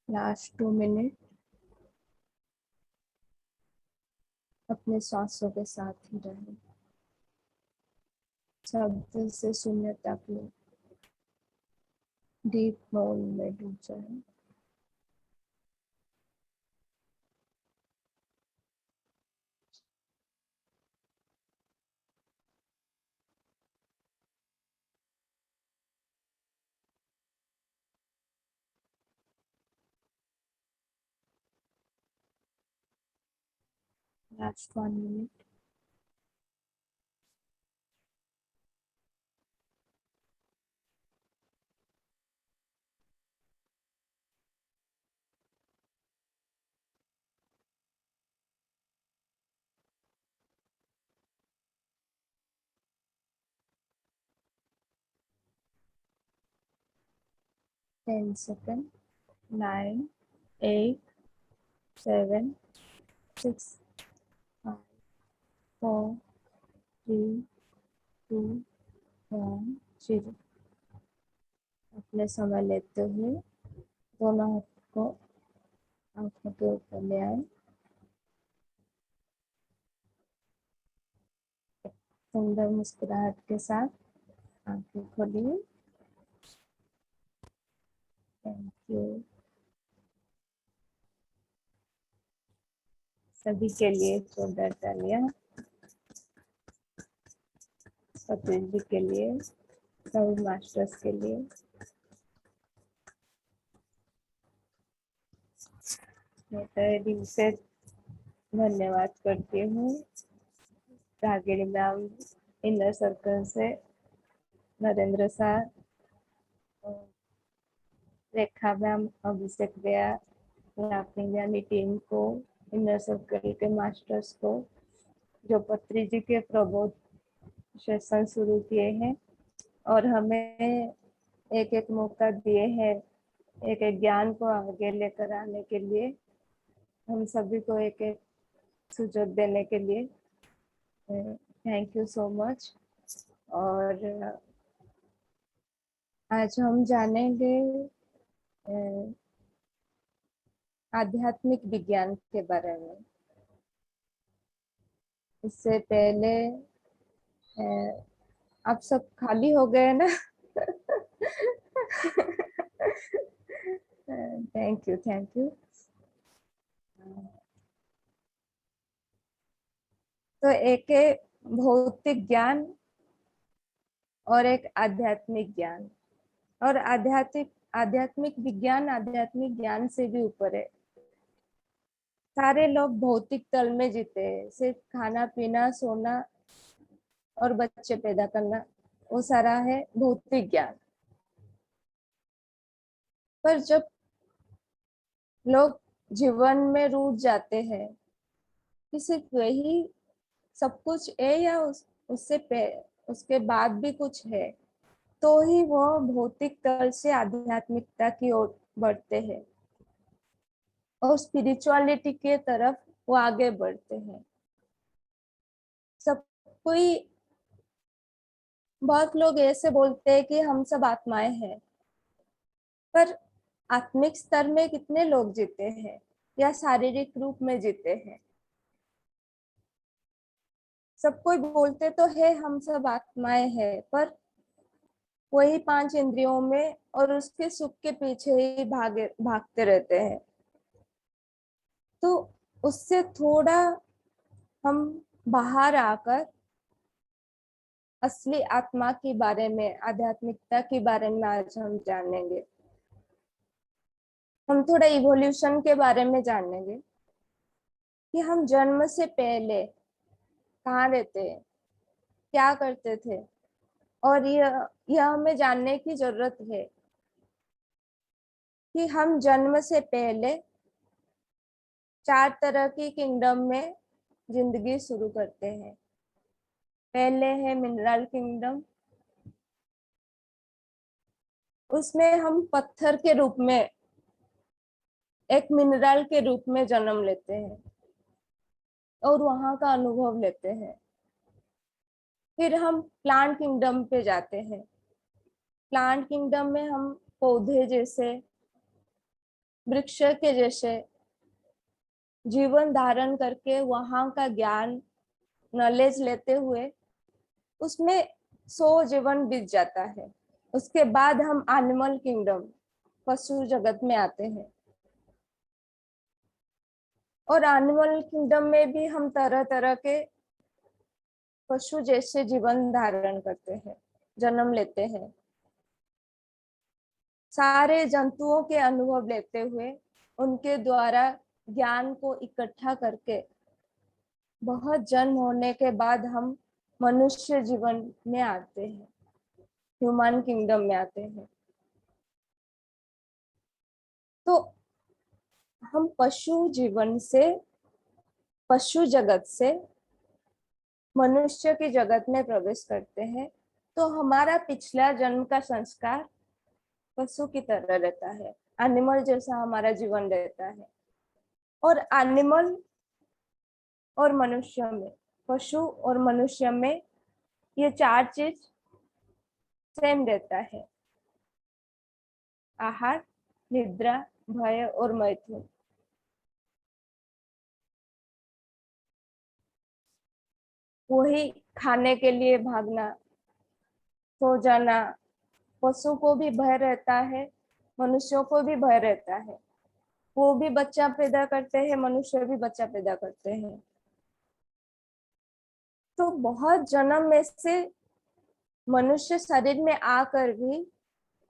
लास्ट 2 मिनट अपने सांसों के साथ ही रहें। शब्द से शून्य तक लो, डीप मौन में डूब जाए। Last 1 minute. Ten second. 9, 8, 7, 6, 5, 4, 3, 2, 1, 0। अपने समय लेते हुए दोनों हाथ को आंखों के ऊपर ले आए। सुंदर मुस्कुराहट के साथ आंखें खोलिए। Thank you. सभी के लिए जोरदार तालियां। सतीश जी के लिए, सभी मास्टर्स के लिए। मैं तहे दिल से धन्यवाद करती हूँ रागिनी मैम, इनर सर्कल से नरेंद्र सर, रेखा मैम, अभिषेक भैया, यानी टीम को, इनर सर्कल के मास्टर्स को, जो पत्री जी के प्रबोध सेशन शुरू किए हैं और हमें एक एक मौका दिए हैं एक एक ज्ञान को आगे लेकर आने के लिए, हम सभी को एक एक सुझाव देने के लिए थैंक यू सो मच। और आज हम जानेंगे आध्यात्मिक विज्ञान के बारे में। इससे पहले आप सब खाली हो गए ना? Thank you, thank you. तो एक है भौतिक ज्ञान और एक आध्यात्मिक ज्ञान। और आध्यात्मिक विज्ञान आध्यात्मिक ज्ञान से भी ऊपर है। सारे लोग भौतिक तल में जीते हैं, सिर्फ खाना पीना सोना और बच्चे पैदा करना, वो सारा है भौतिक ज्ञान। पर जब लोग जीवन में रूठ जाते हैं कि सिर्फ वही सब कुछ है या उसके बाद भी कुछ है, तो ही वो भौतिक तल से आध्यात्मिकता की ओर बढ़ते हैं और स्पिरिचुअलिटी के तरफ वो आगे बढ़ते हैं। सब कोई, बहुत लोग ऐसे बोलते हैं कि हम सब आत्माएं हैं, पर आत्मिक स्तर में कितने लोग जीते हैं या शारीरिक रूप में जीते हैं? सब कोई बोलते तो है हम सब आत्माएं हैं, पर वही 5 इंद्रियों में और उसके सुख के पीछे ही भागते रहते हैं। तो उससे थोड़ा हम बाहर आकर असली आत्मा के बारे में, आध्यात्मिकता के बारे में आज हम जानेंगे। हम थोड़ा इवोल्यूशन के बारे में जानेंगे कि हम जन्म से पहले कहाँ रहते हैं, क्या करते थे। और यह हमें जानने की जरूरत है कि हम जन्म से पहले 4 तरह की किंगडम में जिंदगी शुरू करते हैं। पहले है मिनरल किंगडम, उसमें हम पत्थर के रूप में, एक मिनरल के रूप में जन्म लेते हैं और वहां का अनुभव लेते हैं। फिर हम प्लांट किंगडम पे जाते हैं। प्लांट किंगडम में हम पौधे जैसे, वृक्ष के जैसे जीवन धारण करके वहां का ज्ञान, नॉलेज लेते हुए उसमें 100 जीवन बीत जाता है। उसके बाद हम एनिमल किंगडम, पशु जगत में आते हैं। और एनिमल किंगडम में भी हम तरह तरह के पशु जैसे जीवन धारण करते हैं, जन्म लेते हैं। सारे जंतुओं के अनुभव लेते हुए उनके द्वारा ज्ञान को इकट्ठा करके बहुत जन्म होने के बाद हम मनुष्य जीवन में आते हैं, ह्यूमन किंगडम में आते हैं। तो हम पशु जीवन से, पशु जगत से मनुष्य की जगत में प्रवेश करते हैं। तो हमारा पिछला जन्म का संस्कार पशु की तरह रहता है, एनिमल जैसा हमारा जीवन रहता है। और एनिमल और मनुष्य में, पशु और मनुष्य में ये 4 चीज सेम रहता है: आहार, निद्रा, भय और मैथुन। वही खाने के लिए भागना, सो जाना। पशु को भी भय रहता है, मनुष्यों को भी भय रहता है। वो भी बच्चा पैदा करते हैं, मनुष्य भी बच्चा पैदा करते हैं। तो बहुत जन्म में से मनुष्य शरीर में आकर भी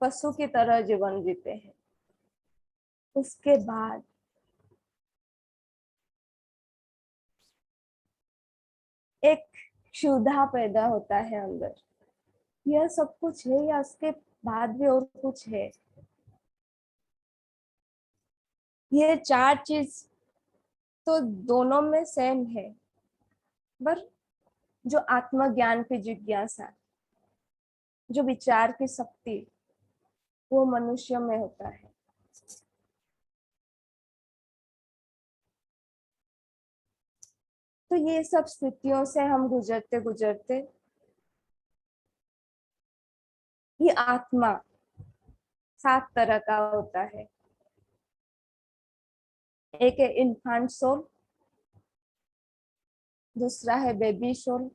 पशु की तरह जीवन जीते हैं। उसके बाद एक क्षुधा पैदा होता है अंदर, यह सब कुछ है या उसके बाद भी और कुछ है। ये चार चीज तो दोनों में सेम है, पर जो आत्मज्ञान की जिज्ञासा, जो विचार की शक्ति, वो मनुष्य में होता है। तो ये सब स्थितियों से हम गुजरते गुजरते ये आत्मा 7 तरह का होता है। एक है इन्फेंट सोल, दूसरा है बेबी सोल।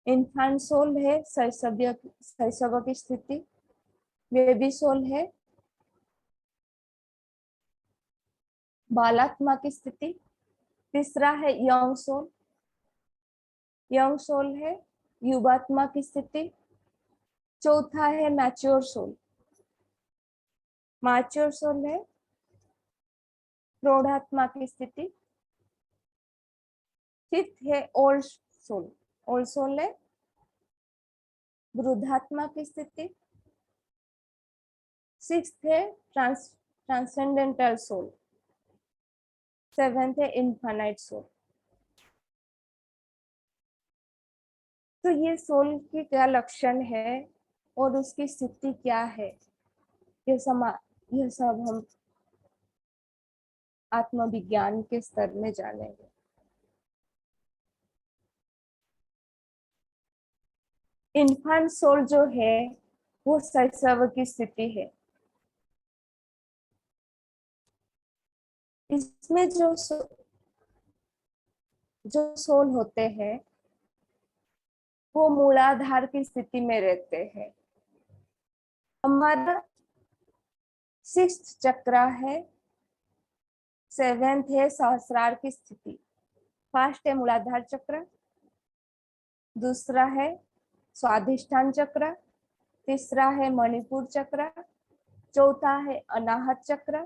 इन्फेंट सोल है शैशव की स्थिति, बेबी सोल है बालात्मा की स्थिति, तीसरा है यंग सोल, यंग सोल है युवात्मा की स्थिति, चौथा है मैच्योर सोल, मैच्योर सोल है प्रौढ़ात्मा की स्थिति, फिफ्थ है ओल्ड सोल, ओल्ड सोल है वृद्धात्मा की स्थिति, सिक्स्थ है ट्रांसेंडेंटल सोल, सेवेंथ है इनफाइनाइट सोल। तो ये सोल की क्या लक्षण है और उसकी स्थिति क्या है, ये सब हम आत्मविज्ञान के स्तर में जानेंगे। इन्फेंट सोल जो है वो शैशव की स्थिति है। इसमें जो सोल होते हैं वो मूलाधार की स्थिति में रहते हैं। हमारा 6th चक्र है, 7th है सहस्रार की स्थिति। फर्स्ट है मूलाधार चक्र, दूसरा है स्वाधिष्ठान चक्र, तीसरा है मणिपुर चक्र, चौथा है अनाहत चक्र,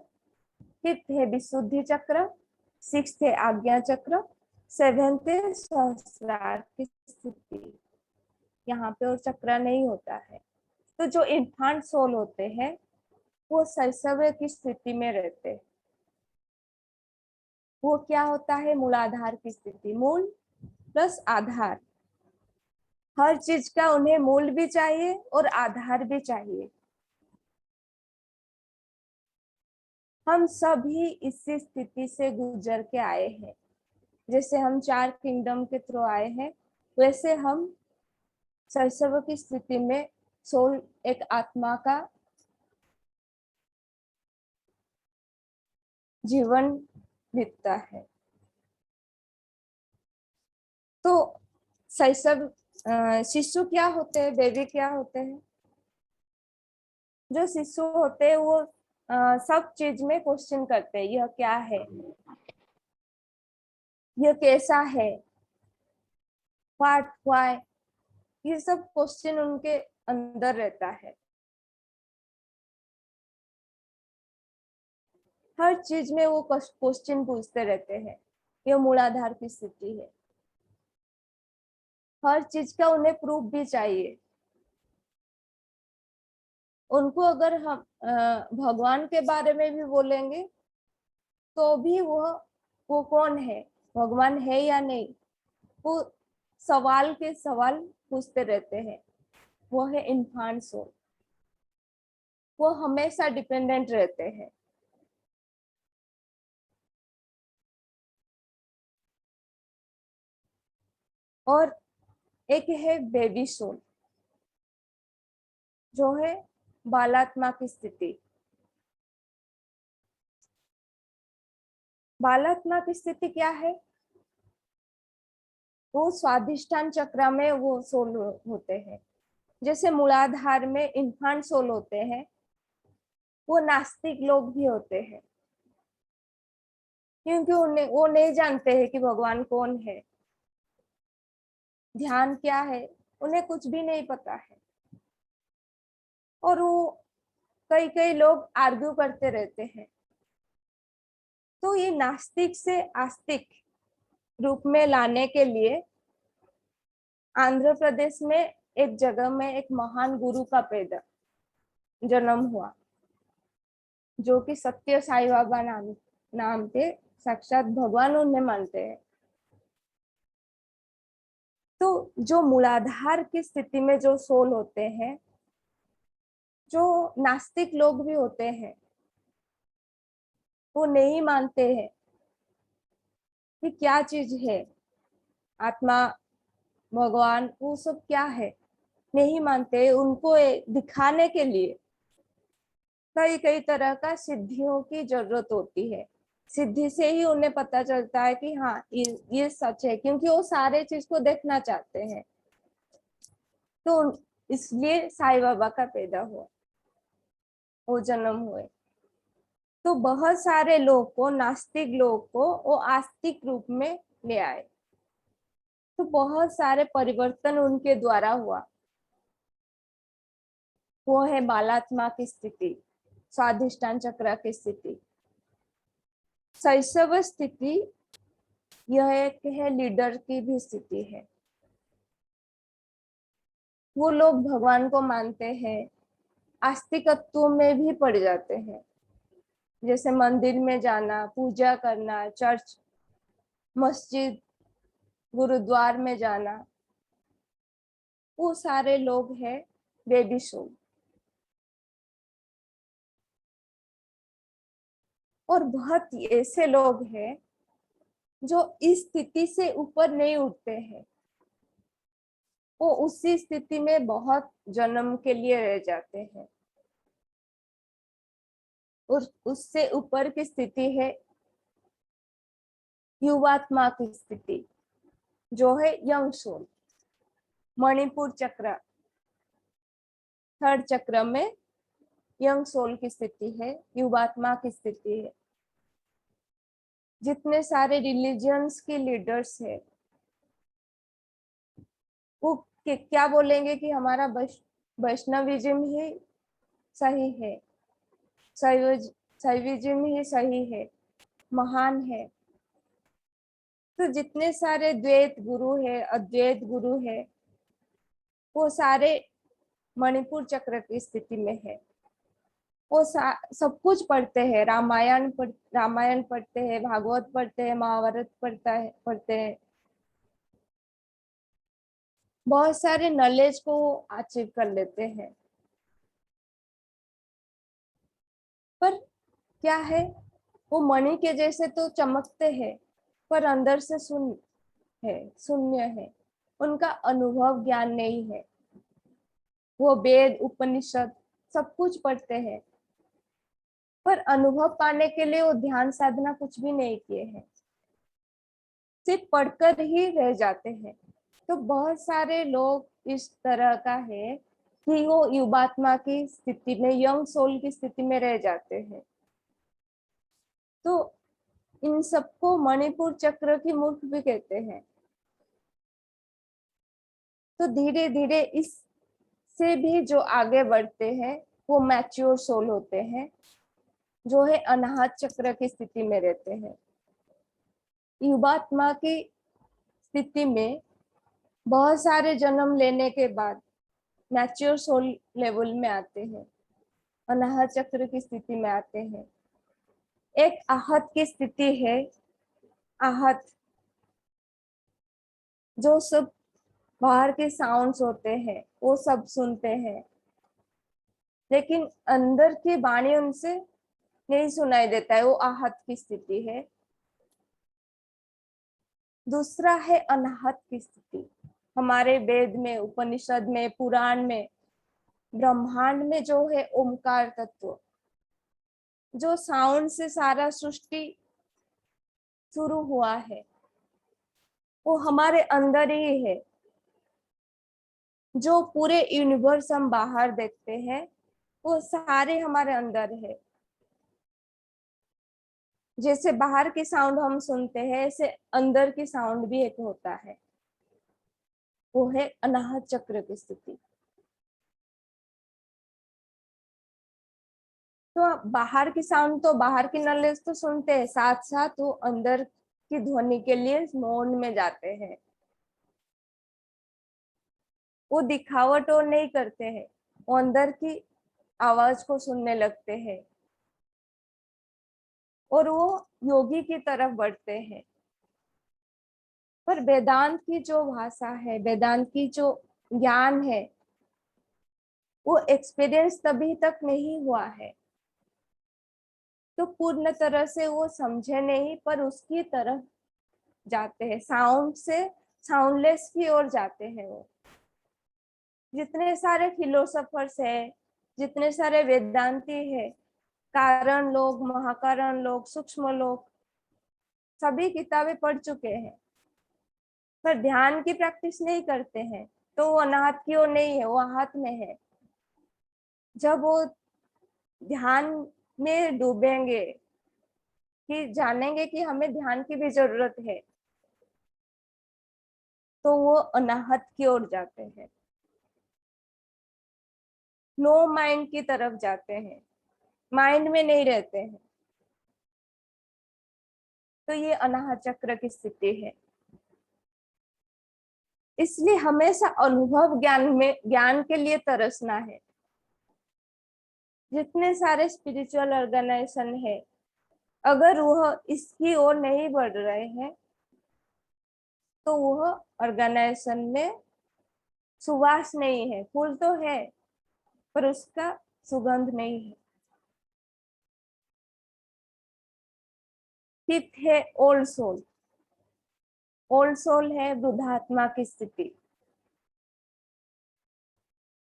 फिफ्थ है विशुद्धि चक्र, सिक्स्थ है आज्ञा चक्र, 7th है सहस्रार की स्थिति। यहाँ पे और चक्र नहीं होता है। तो जो इन्फेंट सोल होते हैं वो शैशव की स्थिति में रहते हैं। वो क्या होता है, मूलाधार की स्थिति, मूल प्लस आधार। हर चीज का उन्हें मूल भी चाहिए और आधार भी चाहिए। हम सभी इसी स्थिति से गुजर के आए हैं। जैसे हम 4 किंगडम के थ्रू आए हैं, वैसे हम शैशव की स्थिति में सोल एक आत्मा का जीवन बीतता है। तो शैशव शिशु क्या होते हैं, बेबी क्या होते हैं? जो शिशु होते हैं वो सब चीज में क्वेश्चन करते हैं, यह क्या है, यह कैसा है, व्हाट, व्हाई, ये सब क्वेश्चन उनके अंदर रहता है। हर चीज में वो क्वेश्चन पूछते रहते हैं। यह मूलाधार की स्थिति है। हर चीज का उन्हें प्रूफ भी चाहिए। उनको अगर हम भगवान के बारे में भी बोलेंगे तो भी वो कौन है, भगवान है या नहीं, वो सवाल के सवाल पूछते रहते हैं। वो है इन्फेंट सोल। वो हमेशा डिपेंडेंट रहते हैं। और एक है बेबी सोल, जो है बालात्मा की स्थिति। बालात्मा की स्थिति क्या है? वो स्वाधिष्ठान चक्र में वो सोल होते हैं। जैसे मूलाधार में इन्फांट सोल होते हैं, वो नास्तिक लोग भी होते हैं, क्योंकि उन्हें वो नहीं जानते हैं कि भगवान कौन है, ध्यान क्या है, उन्हें कुछ भी नहीं पता है। और वो कई कई लोग आर्ग्यू करते रहते हैं। तो ये नास्तिक से आस्तिक रूप में लाने के लिए आंध्र प्रदेश में एक जगह में एक महान गुरु का जन्म हुआ, जो कि सत्य साई बाबा नाम के साक्षात भगवान उन्हें मानते हैं। तो जो मूलाधार की स्थिति में जो सोल होते हैं, जो नास्तिक लोग भी होते हैं, वो नहीं मानते हैं कि क्या चीज है आत्मा, भगवान, वो सब क्या है, नहीं मानते। उनको दिखाने के लिए कई कई तरह का सिद्धियों की जरूरत होती है। सिद्धि से ही उन्हें पता चलता है कि हाँ ये सच है, क्योंकि वो सारे चीज को देखना चाहते हैं। तो इसलिए साईं बाबा का पैदा हुआ, वो जन्म हुए। तो बहुत सारे लोग को, नास्तिक लोग को वो आस्तिक रूप में ले आए। तो बहुत सारे परिवर्तन उनके द्वारा हुआ। वो है बालात्मा की स्थिति, स्वाधिष्ठान चक्र की स्थिति, शैशव स्थिति, यह एक है लीडर की भी स्थिति है। वो लोग भगवान को मानते हैं, आस्तिकत्व में भी पड़ जाते हैं, जैसे मंदिर में जाना, पूजा करना, चर्च, मस्जिद, गुरुद्वार में जाना, वो सारे लोग हैं बेबी सोल। और बहुत ऐसे लोग हैं जो इस स्थिति से ऊपर नहीं उठते हैं, वो उसी स्थिति में बहुत जन्म के लिए रह जाते हैं। और उससे ऊपर की स्थिति है युवात्मा की स्थिति, जो है यंग सोल। मणिपुर चक्र, थर्ड चक्र में यंग सोल की स्थिति है, युवात्मा की स्थिति है। जितने सारे रिलीजियंस के लीडर्स है, वो क्या बोलेंगे कि हमारा वैष्णविज्म ही सही है, शैविज्म ही सही है, महान है। तो जितने सारे द्वैत गुरु है, अद्वैत गुरु है, वो सारे मणिपुर चक्र की स्थिति में है। वो सब कुछ पढ़ते हैं, रामायण पढ़ते हैं, भागवत पढ़ते हैं, महाभारत पढ़ते हैं, बहुत सारे नॉलेज को अचीव कर लेते हैं। पर क्या है, वो मणि के जैसे तो चमकते हैं, पर अंदर से शून्य है। उनका अनुभव ज्ञान नहीं है। वो वेद, उपनिषद सब कुछ पढ़ते हैं, पर अनुभव पाने के लिए वो ध्यान साधना कुछ भी नहीं किए हैं, सिर्फ पढ़कर ही रह जाते हैं। तो बहुत सारे लोग इस तरह का है कि वो युवात्मा की स्थिति में, यंग सोल की स्थिति में रह जाते हैं। तो इन सबको मणिपुर चक्र की मूर्ख भी कहते हैं। तो धीरे धीरे इससे भी जो आगे बढ़ते हैं, वो मैच्योर सोल होते हैं, जो है अनाहत चक्र की स्थिति में रहते हैं। युवात्मा की स्थिति में बहुत सारे जन्म लेने के बाद मैच्योर सोल लेवल में आते हैं, अनाहत चक्र की स्थिति में आते हैं। एक आहत की स्थिति है, आहत, जो सब बाहर के साउंड्स होते हैं वो सब सुनते हैं, लेकिन अंदर की वाणी उनसे नहीं सुनाई देता है, वो आहत की स्थिति है। दूसरा है अनाहत की स्थिति। हमारे वेद में, उपनिषद में, पुराण में, ब्रह्मांड में जो है ओमकार तत्व, जो साउंड से सारा सृष्टि शुरू हुआ है, वो हमारे अंदर ही है। जो पूरे यूनिवर्स हम बाहर देखते हैं वो सारे हमारे अंदर है। जैसे बाहर की साउंड हम सुनते हैं, ऐसे अंदर की साउंड भी एक होता है, वो है अनाहत चक्र की स्थिति। तो बाहर की साउंड तो बाहर की नॉलेज तो सुनते हैं, साथ साथ वो अंदर की ध्वनि के लिए मौन में जाते हैं। वो दिखावट और नहीं करते हैं, वो अंदर की आवाज को सुनने लगते हैं और वो योगी की तरफ बढ़ते हैं। पर वेदांत की जो भाषा है, वेदांत की जो ज्ञान है, वो एक्सपीरियंस तभी तक नहीं हुआ है तो पूर्ण तरह से वो समझे नहीं, पर उसकी तरफ जाते हैं, साउंड से साउंडलेस की ओर जाते हैं। वो जितने सारे फिलोसोफर्स है, जितने सारे वेदांती है, कारण लोग, महाकारण लोग, सूक्ष्म लोग, सभी किताबें पढ़ चुके हैं, पर ध्यान की प्रैक्टिस नहीं करते हैं तो वो अनाहत की ओर नहीं है, वो आहत में है। जब वो ध्यान में डूबेंगे कि जानेंगे कि हमें ध्यान की भी जरूरत है, तो वो अनाहत की ओर जाते हैं, नो माइंड की तरफ जाते हैं, माइंड में नहीं रहते हैं। तो ये अनाहत चक्र की स्थिति है। इसलिए हमेशा अनुभव ज्ञान के लिए तरसना है। जितने सारे स्पिरिचुअल ऑर्गेनाइजेशन है, अगर वह इसकी ओर नहीं बढ़ रहे हैं तो वह ऑर्गेनाइजेशन में सुवास नहीं है। फूल तो है पर उसका सुगंध नहीं है। फिफ्थ है ओल्ड सोल। ओल्ड सोल है वृद्धात्मा की स्थिति।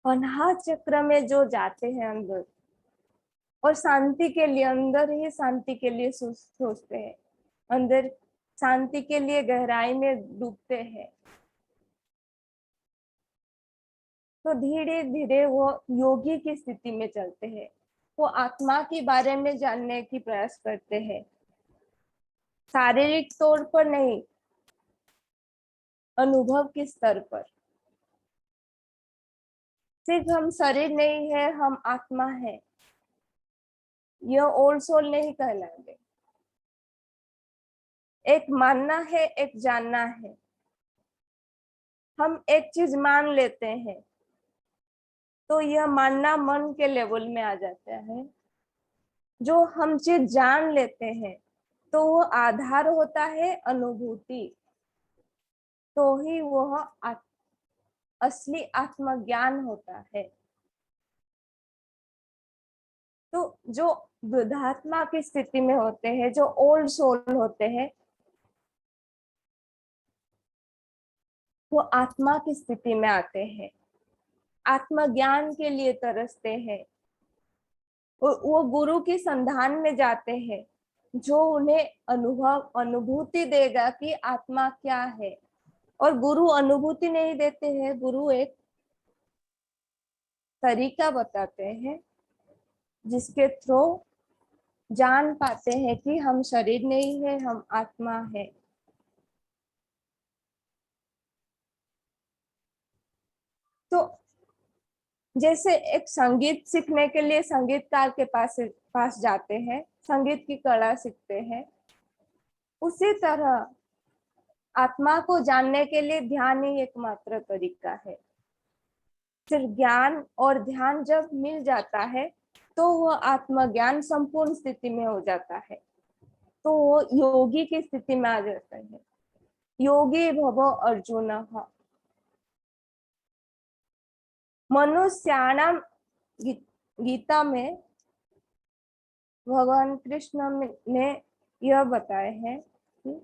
अनाहत चक्र में जो जाते हैं अंदर और शांति के लिए, अंदर ही शांति के लिए सोचते हैं, अंदर शांति के लिए गहराई में डूबते हैं, तो धीरे धीरे वो योगी की स्थिति में चलते हैं। वो आत्मा के बारे में जानने की प्रयास करते हैं, शारीरिक तौर पर नहीं, अनुभव के स्तर पर। सिर्फ हम शरीर नहीं है, हम आत्मा है, यह ओल्ड सोल नहीं कहलाएंगे। एक मानना है, एक जानना है। हम एक चीज मान लेते हैं तो यह मानना मन के लेवल में आ जाता है। जो हम चीज जान लेते हैं तो वो आधार होता है अनुभूति, तो ही वह असली आत्मज्ञान होता है। तो जो वृद्धात्मा की स्थिति में होते हैं, जो ओल्ड सोल होते हैं, वो आत्मा की स्थिति में आते हैं, आत्मज्ञान के लिए तरसते हैं। वो गुरु की संधान में जाते हैं जो उन्हें अनुभूति देगा कि आत्मा क्या है। और गुरु अनुभूति नहीं देते हैं, गुरु एक तरीका बताते हैं जिसके थ्रू जान पाते हैं कि हम शरीर नहीं है, हम आत्मा है। तो जैसे एक संगीत सीखने के लिए संगीतकार के पास जाते हैं, संगीत की कला सीखते हैं, उसी तरह आत्मा को जानने के लिए ध्यान ही एकमात्र तरीका है। सिर्फ ज्ञान और ध्यान जब मिल जाता है तो वह आत्मज्ञान संपूर्ण स्थिति में हो जाता है, तो वो योगी की स्थिति में आ जाता है। योगी भवो अर्जुन। मनुष्याणाम गीता में भगवान कृष्ण ने यह बताए हैं कि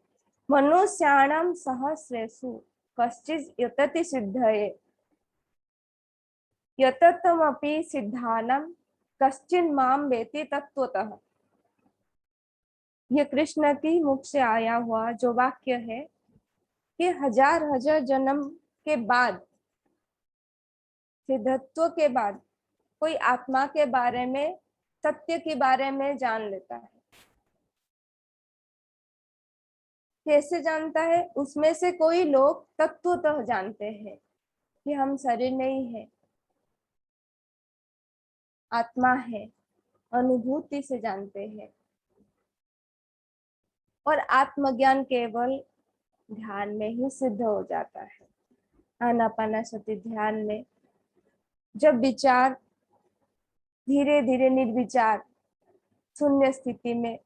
मनुष्याणाम सहस्रेषु कश्चित् यतति सिद्धये यततमपि सिद्धानां कश्चिन् मां वेति तत्वतः। ये कृष्ण की मुख से आया हुआ जो वाक्य है कि हजार हजार जन्म के बाद, सिद्धत्व के बाद कोई आत्मा के बारे में, सत्य के बारे में जान लेता है। कैसे जानता है? उसमें से कोई लोग तत्वतः जानते हैं कि हम शरीर नहीं है, आत्मा है, अनुभूति से जानते हैं। और आत्मज्ञान केवल ध्यान में ही सिद्ध हो जाता है। आनापानसति ध्यान में जब विचार धीरे धीरे निर्विचार शून्य स्थिति में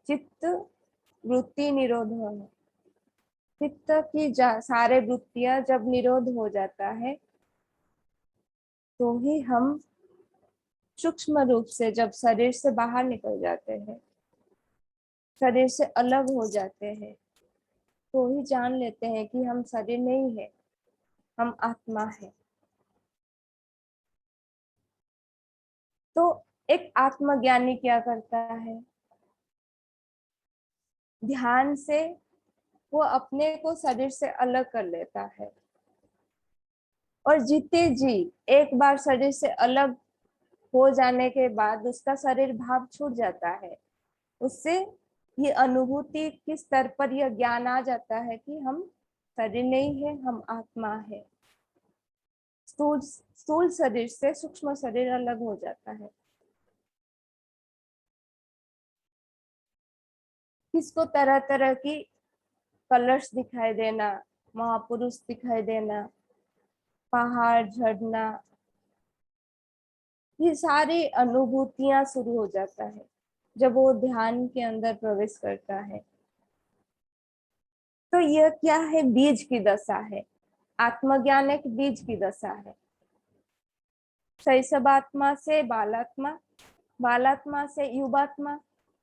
चित्त वृत्ति निरोध हो, चित्त की सारे वृत्तियां जब निरोध हो जाता है तो ही हम सूक्ष्म रूप से, जब शरीर से बाहर निकल जाते हैं, शरीर से अलग हो जाते हैं, तो ही जान लेते हैं कि हम शरीर नहीं है, हम आत्मा है। तो एक आत्मज्ञानी क्या करता है? ध्यान से वो अपने को शरीर से अलग कर लेता है, और जीते जी एक बार शरीर से अलग हो जाने के बाद उसका शरीर भाव छूट जाता है। उससे ये अनुभूति किस स्तर पर यह ज्ञान आ जाता है कि हम शरीर नहीं है, हम आत्मा है। स्थूल शरीर से सूक्ष्म शरीर अलग हो जाता है। किसको तरह तरह की कलर्स दिखाई देना, महापुरुष दिखाई देना, पहाड़, झरना, ये सारी अनुभूतियां शुरू हो जाता है जब वो ध्यान के अंदर प्रवेश करता है। तो यह क्या है? बीज की दशा है। आत्मज्ञान एक बीज की दशा है। शैशवात्मा से बालात्मा, बालात्मा से युवात्मा,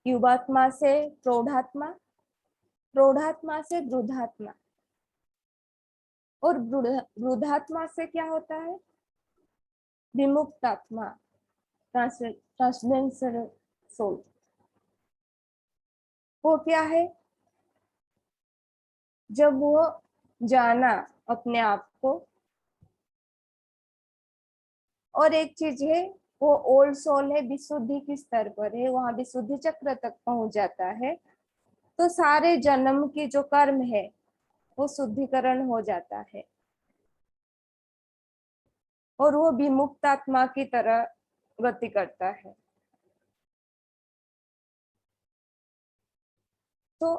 युवात्मा से प्रौढ़ात्मा, प्रौढ़ात्मा से वृद्धात्मा, और वृद्धात्मा से क्या होता है? विमुक्त आत्मा, ट्रांसडेंसर सोल। वो क्या है? जब वो जाना अपने आप को। और एक चीज है, वो ओल्ड सोल है, विशुद्धि के स्तर पर है, वहां विशुद्धि चक्र तक पहुंच जाता है, तो सारे जन्म की जो कर्म है वो शुद्धिकरण हो जाता है, और वो विमुक्त आत्मा की तरह गति करता है। तो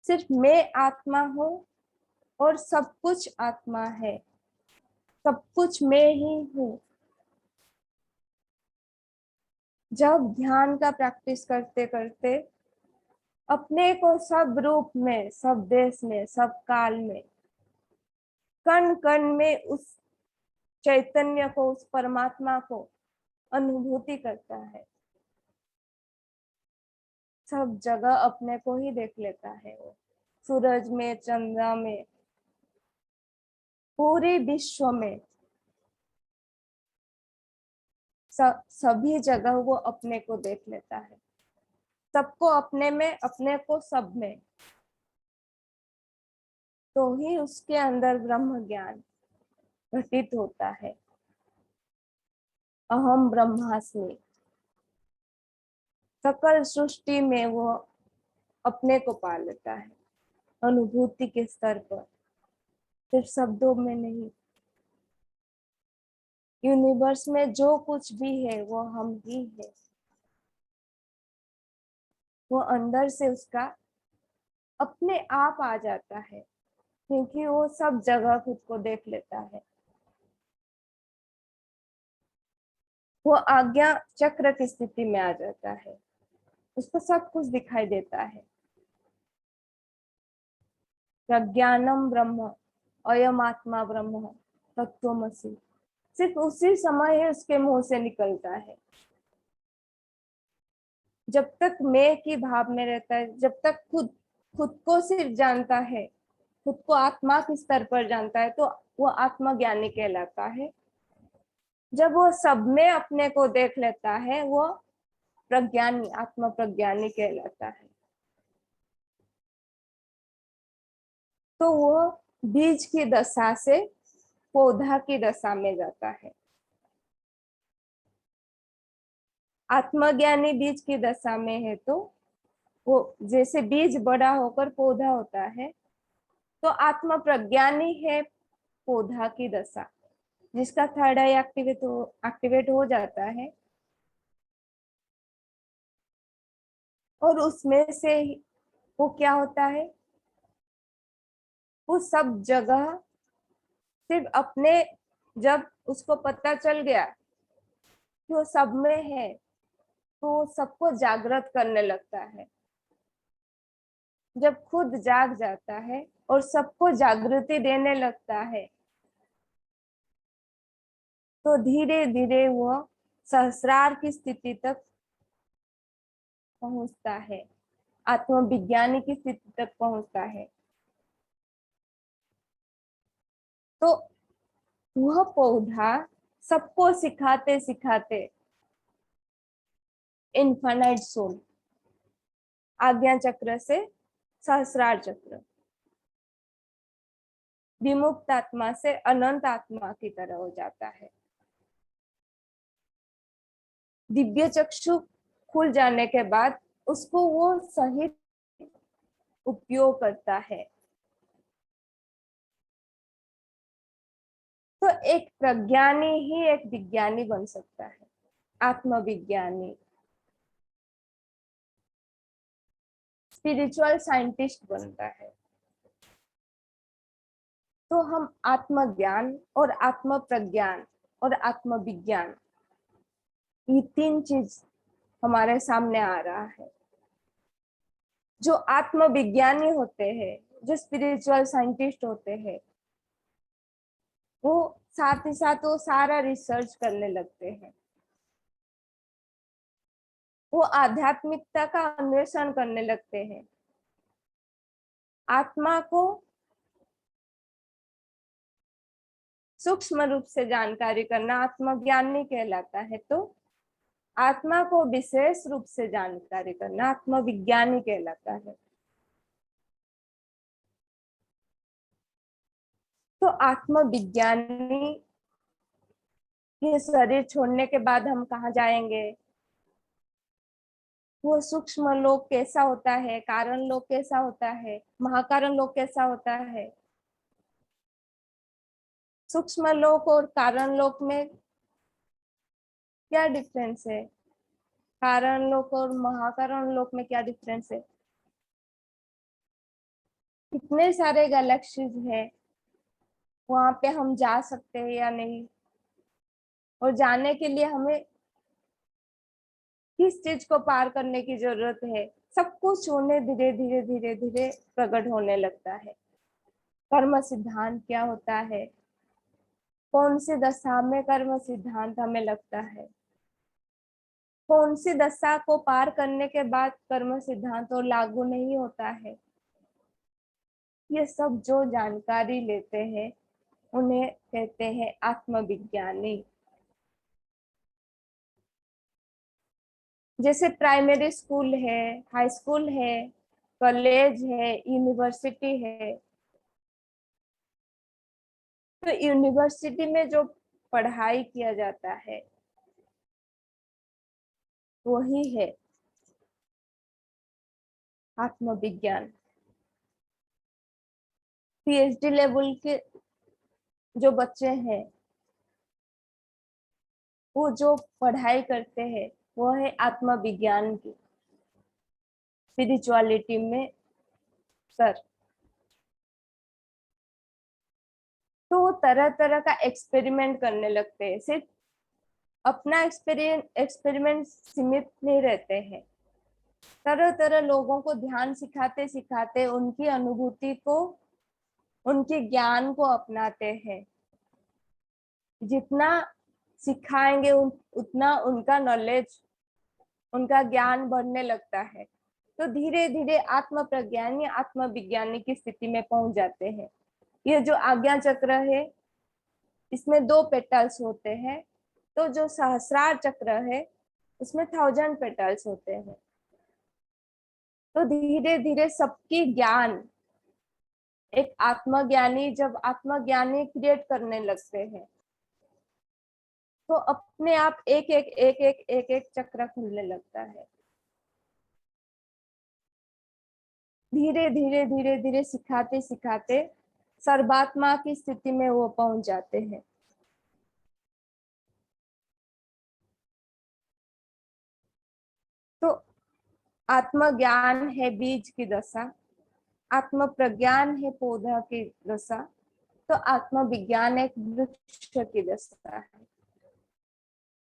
सिर्फ मैं आत्मा हूँ और सब कुछ आत्मा है, सब कुछ मैं ही हूँ। जब ध्यान का प्रैक्टिस करते करते अपने को सब रूप में, सब देश में, सब काल में, कण कण में उस चैतन्य को, उस परमात्मा को अनुभूति करता है, सब जगह अपने को ही देख लेता है। वो सूरज में, चंद्रमा में, पूरे विश्व में, सभी जगह वो अपने को देख लेता है, सबको अपने में, अपने को सब में। तो ही उसके अंदर ब्रह्म ज्ञान घटित होता है। अहम ब्रह्मास्मि। सकल सृष्टि में वो अपने को पा लेता है, अनुभूति के स्तर पर, सिर्फ शब्दों में नहीं। यूनिवर्स में जो कुछ भी है वो हम ही है। वो अंदर से उसका अपने आप आ जाता है, क्योंकि वो सब जगह खुद को देख लेता है। वो आज्ञा चक्र की स्थिति में आ जाता है, उसको सब कुछ दिखाई देता है। प्रज्ञानम ब्रह्म, अयम आत्मा ब्रह्म तत्वमसि, सिर्फ उसी समय है उसके मुंह से निकलता है। जब तक मैं की भाव में रहता है, जब तक खुद को सिर्फ जानता है, खुद को आत्मा के स्तर पर जानता है, तो वो आत्मज्ञानी कहलाता है। जब वो सब में अपने को देख लेता है, वो प्रज्ञानी, आत्म प्रज्ञानी कहलाता है। तो वह बीज की दशा से पौधा की दशा में जाता है। आत्मज्ञानी बीज की दशा में है तो वो जैसे बीज बड़ा होकर पौधा होता है, तो आत्म प्रज्ञानी है पौधा की दशा, जिसका थर्ड आई एक्टिवेट हो जाता है, और उसमें से वो क्या होता है, वो सब जगह सिर्फ अपने, जब उसको पता चल गया कि वो सब में है, तो वो सबको जागृत करने लगता है। जब खुद जाग जाता है और सबको जागृति देने लगता है, तो धीरे धीरे वह सहस्रार की स्थिति तक पहुंचता है, आत्मविज्ञानी की स्थिति तक पहुंचता है। तो वह पौधा सबको सिखाते सिखाते इनफाइनाइट सोल, आज्ञा चक्र से सहस्रार चक्र, विमुक्त आत्मा से अनंत आत्मा की तरह हो जाता है। दिव्य चक्षु खुल जाने के बाद उसको वो सही उपयोग करता है। तो एक प्रज्ञानी ही एक विज्ञानी बन सकता है, आत्मविज्ञानी, स्पिरिचुअल साइंटिस्ट बनता है। तो हम आत्मज्ञान और आत्म प्रज्ञान और आत्मविज्ञान, ये तीन चीज हमारे सामने आ रहा है। जो आत्मविज्ञानी होते हैं, जो स्पिरिचुअल साइंटिस्ट होते हैं, वो साथ ही साथ वो सारा रिसर्च करने लगते हैं, वो आध्यात्मिकता का अन्वेषण करने लगते हैं। आत्मा को सूक्ष्म रूप से जानकारी करना आत्मज्ञानी कहलाता है, तो आत्मा को विशेष रूप से जानकारी करना आत्मविज्ञानी कहलाता है। तो आत्मविज्ञानी ये शरीर छोड़ने के बाद हम कहाँ जाएंगे, वो सूक्ष्म लोक कैसा होता है, कारण लोक कैसा होता है, महाकारण लोक कैसा होता है। सूक्ष्म लोक और कारण लोक में क्या डिफरेंस है, कारण लोक और महाकारण लोक में क्या डिफरेंस है। कितने सारे गैलेक्सीज हैं, वहां पे हम जा सकते हैं या नहीं, और जाने के लिए हमें किस चीज को पार करने की जरूरत है, सब कुछ उन्हें धीरे धीरे धीरे धीरे प्रकट होने लगता है। कर्म सिद्धांत क्या होता है, कौन सी दशा में कर्म सिद्धांत हमें लगता है, कौन सी दशा को पार करने के बाद कर्म सिद्धांत और लागू नहीं होता है। ये सब जो जानकारी लेते हैं उन्हें कहते हैं आत्मविज्ञानी। जैसे प्राइमरी स्कूल है, हाई स्कूल है, कॉलेज है, यूनिवर्सिटी है। तो यूनिवर्सिटी में जो पढ़ाई किया जाता है वही है आत्मविज्ञान। पीएचडी लेवल के जो बच्चे हैं वो जो पढ़ाई करते हैं वो है आत्मविज्ञान की, स्पिरिचुअलिटी में सर। तो वो तरह तरह का एक्सपेरिमेंट करने लगते हैं, सिर्फ अपना एक्सपेरिमेंट सीमित नहीं रहते हैं, तरह तरह लोगों को ध्यान सिखाते सिखाते उनकी अनुभूति को, उनके ज्ञान को अपनाते हैं। जितना सिखाएंगे उतना उनका नॉलेज, उनका ज्ञान बढ़ने लगता है। तो धीरे धीरे आत्म प्रज्ञानी आत्मविज्ञानी की स्थिति में पहुंच जाते हैं। ये जो आज्ञा चक्र है इसमें 2 पेटल्स होते हैं, तो जो सहस्रार चक्र है उसमें 1000 पेटल्स होते हैं। तो धीरे धीरे सबकी ज्ञान एक आत्मज्ञानी जब आत्मज्ञानी क्रिएट करने लगते हैं तो अपने आप एक एक चक्र खुलने लगता है। धीरे धीरे धीरे धीरे सिखाते सिखाते सर्वात्मा की स्थिति में वो पहुंच जाते हैं। तो आत्मज्ञान है बीज की दशा, आत्म प्रज्ञान है पौधा की दशा, तो आत्मविज्ञान एक वृक्ष की दशा है।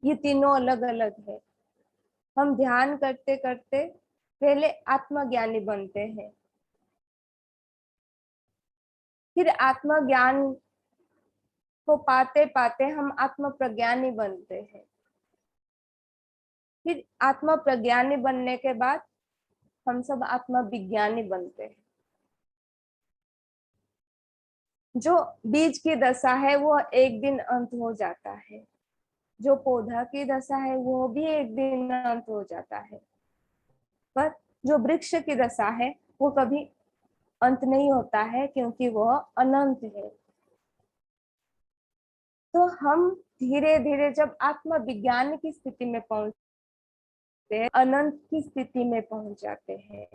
ये तीनों अलग अलग है। हम ध्यान करते करते पहले आत्मज्ञानी बनते हैं, फिर आत्मज्ञान को पाते पाते हम आत्म प्रज्ञानी बनते हैं, फिर आत्म प्रज्ञानी बनने के बाद हम सब आत्म विज्ञानी बनते हैं। जो बीज की दशा है वो एक दिन अंत हो जाता है, जो पौधा की दशा है वो भी एक दिन अंत हो जाता है, पर जो वृक्ष की दशा है वो कभी अंत नहीं होता है क्योंकि वह अनंत है। तो हम धीरे धीरे जब आत्म विज्ञान की स्थिति में पहुंचते हैं, अनंत की स्थिति में पहुंच जाते हैं,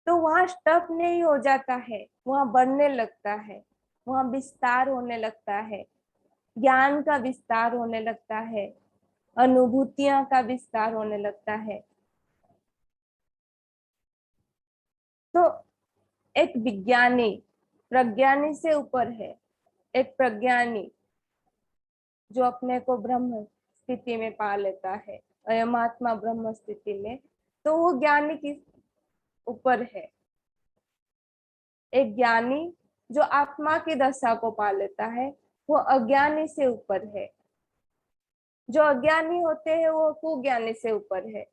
तो वहां स्टक नहीं हो जाता है, वहां बढ़ने लगता है, वहां विस्तार होने लगता है, ज्ञान का विस्तार होने लगता है, अनुभूतियां का विस्तार होने लगता है। तो एक विज्ञानी प्रज्ञानी से ऊपर है, एक प्रज्ञानी जो अपने को ब्रह्म स्थिति में पा लेता है, अयमात्मा ब्रह्म स्थिति में, तो वो ज्ञानी की ऊपर है। एक ज्ञानी जो आत्मा की दशा को पा लेता है वो अज्ञानी से ऊपर है। जो अज्ञानी होते हैं वो कुज्ञानी से ऊपर है।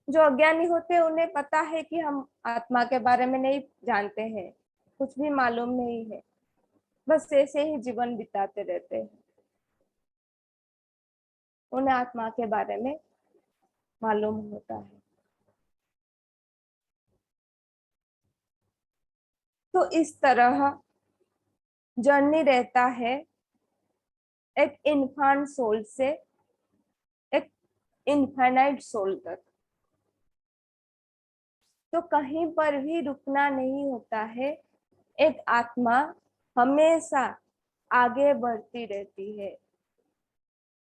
जो अज्ञानी होते हैं उन्हें पता है कि हम आत्मा के बारे में नहीं जानते हैं, कुछ भी मालूम नहीं है, बस ऐसे ही जीवन बिताते रहते हैं। उन्हें आत्मा के बारे में मालूम होता है। तो इस तरह जर्नी रहता है एक इन्फान सोल से एक इनफाइनाइट सोल तक। तो कहीं पर भी रुकना नहीं होता है, एक आत्मा हमेशा आगे बढ़ती रहती है,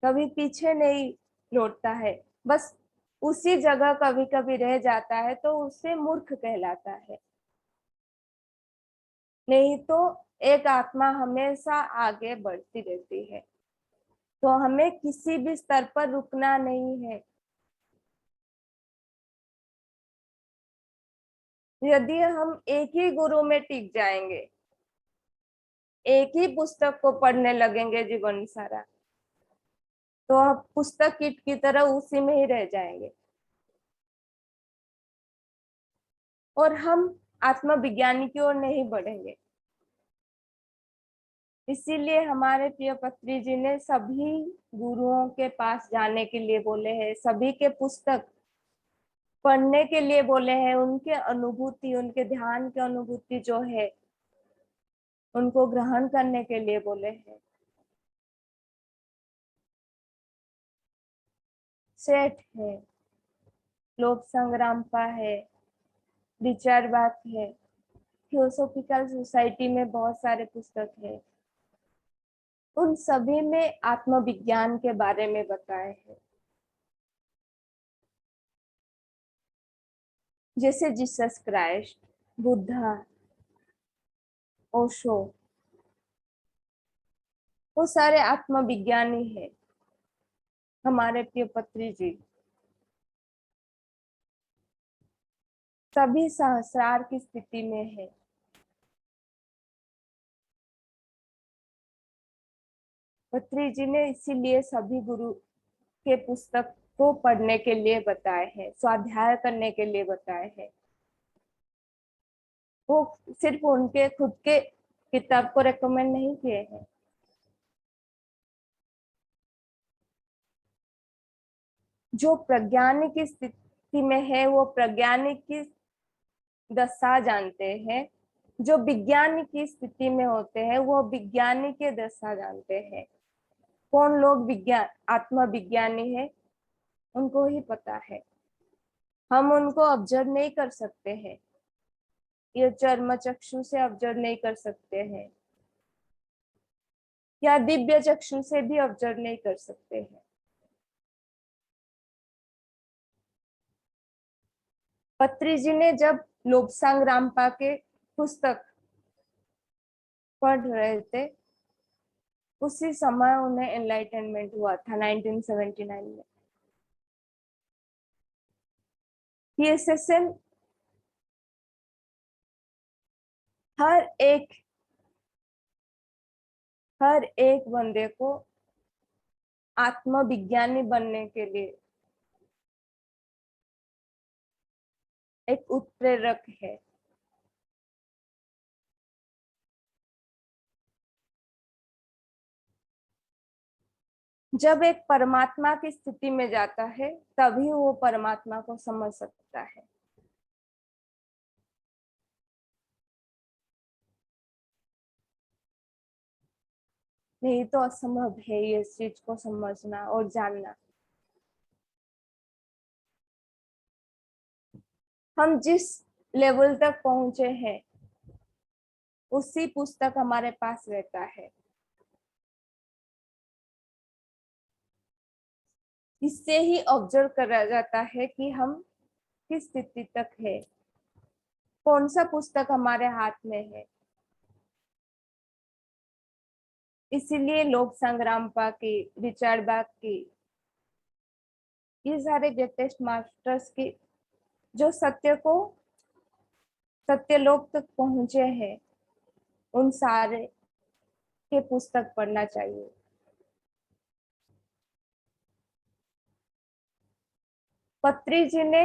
कभी पीछे नहीं लौटता है। बस उसी जगह कभी कभी रह जाता है तो उसे मूर्ख कहलाता है, नहीं तो एक आत्मा हमेशा आगे बढ़ती रहती है। तो हमें किसी भी स्तर पर रुकना नहीं है। यदि हम एक ही गुरु में टिक जाएंगे, एक ही पुस्तक को पढ़ने लगेंगे जीवन सारा, तो आप पुस्तक कीट की तरह उसी में ही रह जाएंगे और हम आत्मविज्ञानी की ओर नहीं बढ़ेंगे। इसीलिए हमारे प्रिय पत्री जी ने सभी गुरुओं के पास जाने के लिए बोले हैं, सभी के पुस्तक पढ़ने के लिए बोले हैं, उनके अनुभूति, उनके ध्यान की अनुभूति जो है उनको ग्रहण करने के लिए बोले हैं। सेठ है, लोक संग्राम का है, विचारवाद है, थियोसॉफिकल सोसाइटी में बहुत सारे पुस्तक है, उन सभी में आत्मविज्ञान के बारे में बताए हैं। जैसे जीसस क्राइस्ट, बुद्धा, ओशो, वो सारे आत्मविज्ञानी है। हमारे प्रिय पत्री जी सभी सहस्रार की स्थिति में है। पत्री जी ने इसीलिए सभी गुरु के पुस्तक को पढ़ने के लिए बताए हैं, स्वाध्याय करने के लिए बताए हैं। वो सिर्फ उनके खुद के किताब को रेकमेंड नहीं किए हैं। जो प्रज्ञानी की स्थिति में है वो प्रज्ञानी की दशा जानते हैं। जो विज्ञान की स्थिति में होते हैं वो विज्ञानी के दशा जानते हैं। कौन लोग विज्ञान आत्मविज्ञानी है उनको ही पता है। हम उनको ऑब्जर्व नहीं कर सकते हैं, ये चर्म चक्षु से ऑब्जर्व नहीं कर सकते हैं या दिव्य चक्षु से भी ऑब्जर्व नहीं कर सकते हैं। पत्री जी ने जब लोबसांग रामपा के पुस्तक पढ़ रहे थे उसी समय उन्हें एनलाइटनमेंट हुआ था 1979 में। PSSM हर एक बंदे को आत्मविज्ञानी बनने के लिए एक उत्प्रेरक है। जब एक परमात्मा की स्थिति में जाता है तभी वो परमात्मा को समझ सकता है। नहीं तो असंभव है ये चीज को समझना और जानना। हम जिस लेवल तक पहुंचे हैं उसी पुस्तक हमारे पास रहता है। इससे ही ऑब्जर्व करा जाता है कि हम किस स्थिति तक है, कौन सा पुस्तक हमारे हाथ में है। इसीलिए लोक संग्राम पा की, रिचर्ड बाग की, ये सारे ग्रेटेस्ट मास्टर्स की जो सत्य लोक तक पहुंचे हैं उन सारे के पुस्तक पढ़ना चाहिए। पत्री जी ने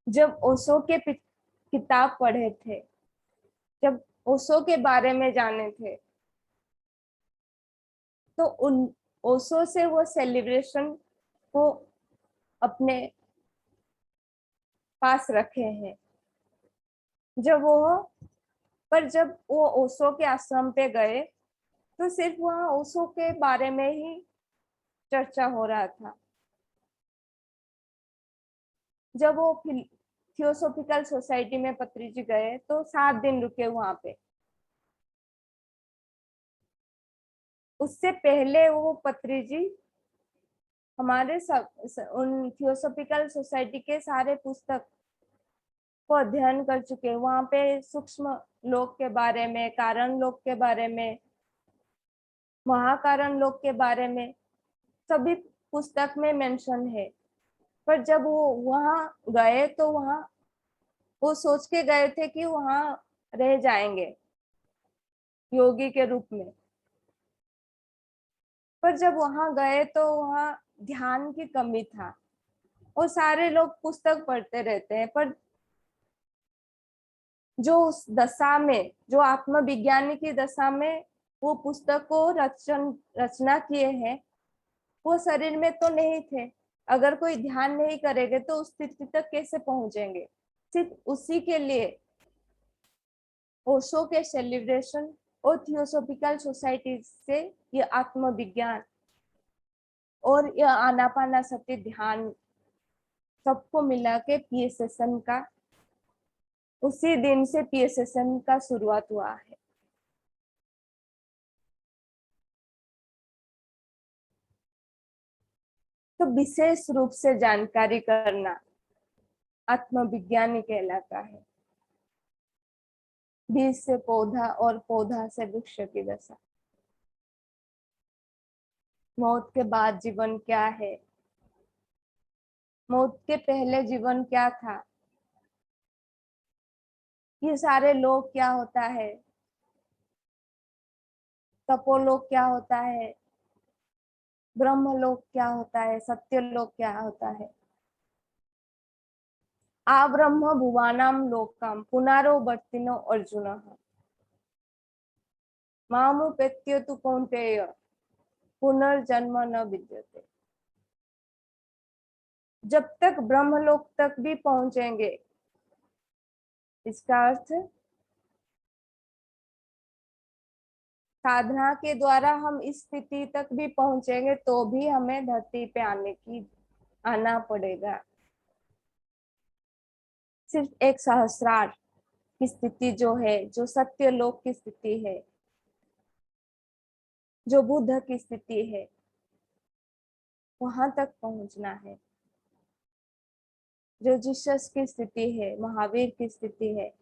जब ओशो के किताब पढ़े थे, जब ओशो के बारे में जाने थे तो उन ओशो से वो सेलिब्रेशन को अपने पास रखे हैं। जब वो ओशो के आश्रम पे गए तो सिर्फ वहाँ ओशो के बारे में ही चर्चा हो रहा था। जब वो थियोसॉफिकल सोसाइटी में पत्री जी गए तो 7 दिन रुके वहां पे। उससे पहले वो पत्री जी हमारे उन थियोसॉफिकल सोसाइटी के सारे पुस्तक को अध्ययन कर चुके। वहां पे सूक्ष्म लोक के बारे में, कारण लोक के बारे में, महाकारण लोक के बारे में सभी पुस्तक में मेंशन है। पर जब वो वहां गए तो वहां वो सोच के गए थे कि वहां रह जाएंगे योगी के रूप में। पर जब वहां गए तो वहां ध्यान की कमी था। वो सारे लोग पुस्तक पढ़ते रहते हैं पर जो उस दशा में, जो आत्मविज्ञानी की दशा में वो पुस्तक को रचना किए हैं वो शरीर में तो नहीं थे। अगर कोई ध्यान नहीं करेंगे तो उस स्थिति तक कैसे पहुंचेंगे। सिर्फ उसी के लिए ओशो के सेलिब्रेशन और थियोसॉफिकल सोसाइटी से ये आत्मविज्ञान और यह आनापानासति ध्यान सबको मिला के PSSM का, उसी दिन से PSSM का शुरुआत हुआ है। तो विशेष रूप से जानकारी करना आत्मविज्ञानी कहलाता है। बीज से पौधा और पौधा से वृक्ष की दशा। मौत के बाद जीवन क्या है, मौत के पहले जीवन क्या था, ये सारे लोग क्या होता है, तपोलोक क्या होता है, ब्रह्मलोक क्या होता है, सत्यलोक क्या होता है। आ ब्रह्म भुवानाम लोकम पुनरोवर्तिनो अर्जुनः मामुपेत्य तु कौन्तेय पुनर्जन्म न विद्यते। जब तक ब्रह्मलोक तक भी पहुंचेंगे। इसका अर्थ साधना के द्वारा हम इस स्थिति तक भी पहुंचेंगे तो भी हमें धरती पे आना पड़ेगा। सिर्फ एक सहस्रार की स्थिति जो है, जो सत्य लोक की स्थिति है, जो बुद्ध की स्थिति है, वहां तक पहुंचना है। जो जीसस की स्थिति है, महावीर की स्थिति है,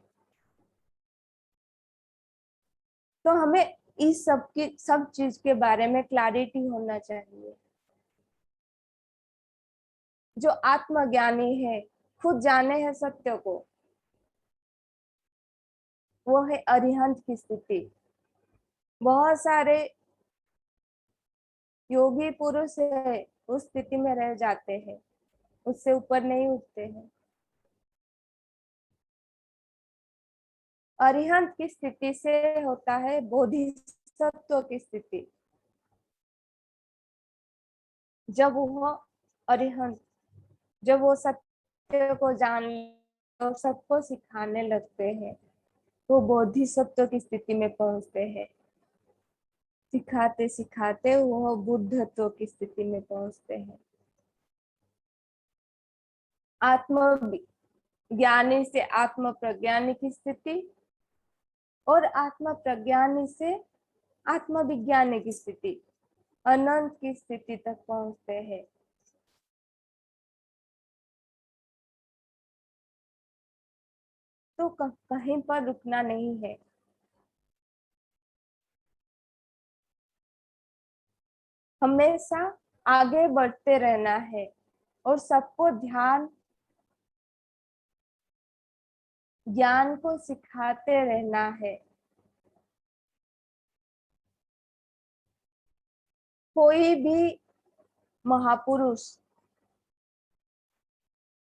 तो हमें इस सब चीज के बारे में क्लैरिटी होना चाहिए। जो आत्मज्ञानी है, खुद जाने हैं सत्य को, वो है अरिहंत की स्थिति। बहुत सारे योगी पुरुष है उस स्थिति में रह जाते हैं, उससे ऊपर नहीं उठते हैं। अरिहंत की स्थिति से होता है बोधिसत्व की स्थिति। जब वो अरिहंत, जब वो सत्य को जान और सबको सिखाने लगते हैं, वो बोधिसत्व की स्थिति में पहुंचते हैं। सिखाते सिखाते वो बुद्धत्व की स्थिति में पहुंचते हैं। आत्मज्ञानी से आत्म प्रज्ञानी की स्थिति और आत्म प्रज्ञानी से आत्मविज्ञानी की स्थिति, अनंत की स्थिति तक पहुंचते हैं। तो कहीं पर रुकना नहीं है। हमेशा आगे बढ़ते रहना है और सबको ज्ञान को सिखाते रहना है। कोई भी महापुरुष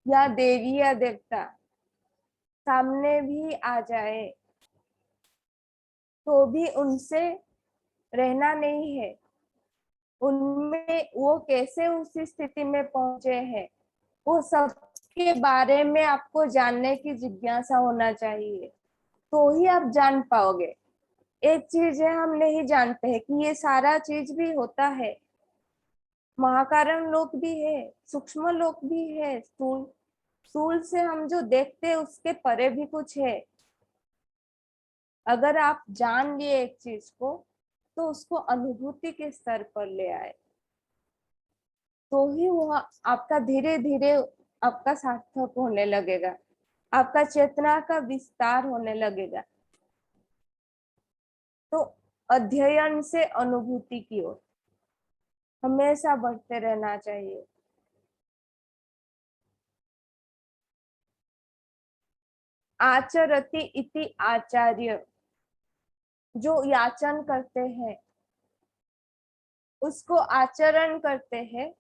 या देवी या देवता सामने भी आ जाए तो भी उनसे रहना नहीं है। उनमें वो कैसे उसी स्थिति में पहुंचे हैं, वो सबके बारे में आपको जानने की जिज्ञासा होना चाहिए, तो ही आप जान पाओगे। एक चीज है, हम नहीं जानते हैं कि ये सारा चीज भी होता है। महाकारण लोक भी है, सूक्ष्म लोक भी है, स्थूल से हम जो देखते हैं उसके परे भी कुछ है। अगर आप जान लिए एक चीज को तो उसको अनुभूति के स्तर पर ले आए, तो ही वो आपका धीरे धीरे आपका सार्थक होने लगेगा, आपका चेतना का विस्तार होने लगेगा। तो अध्ययन से अनुभूति की ओर हमेशा बढ़ते रहना चाहिए। आचरति इति आचार्य, जो याचन करते हैं उसको आचरण करते हैं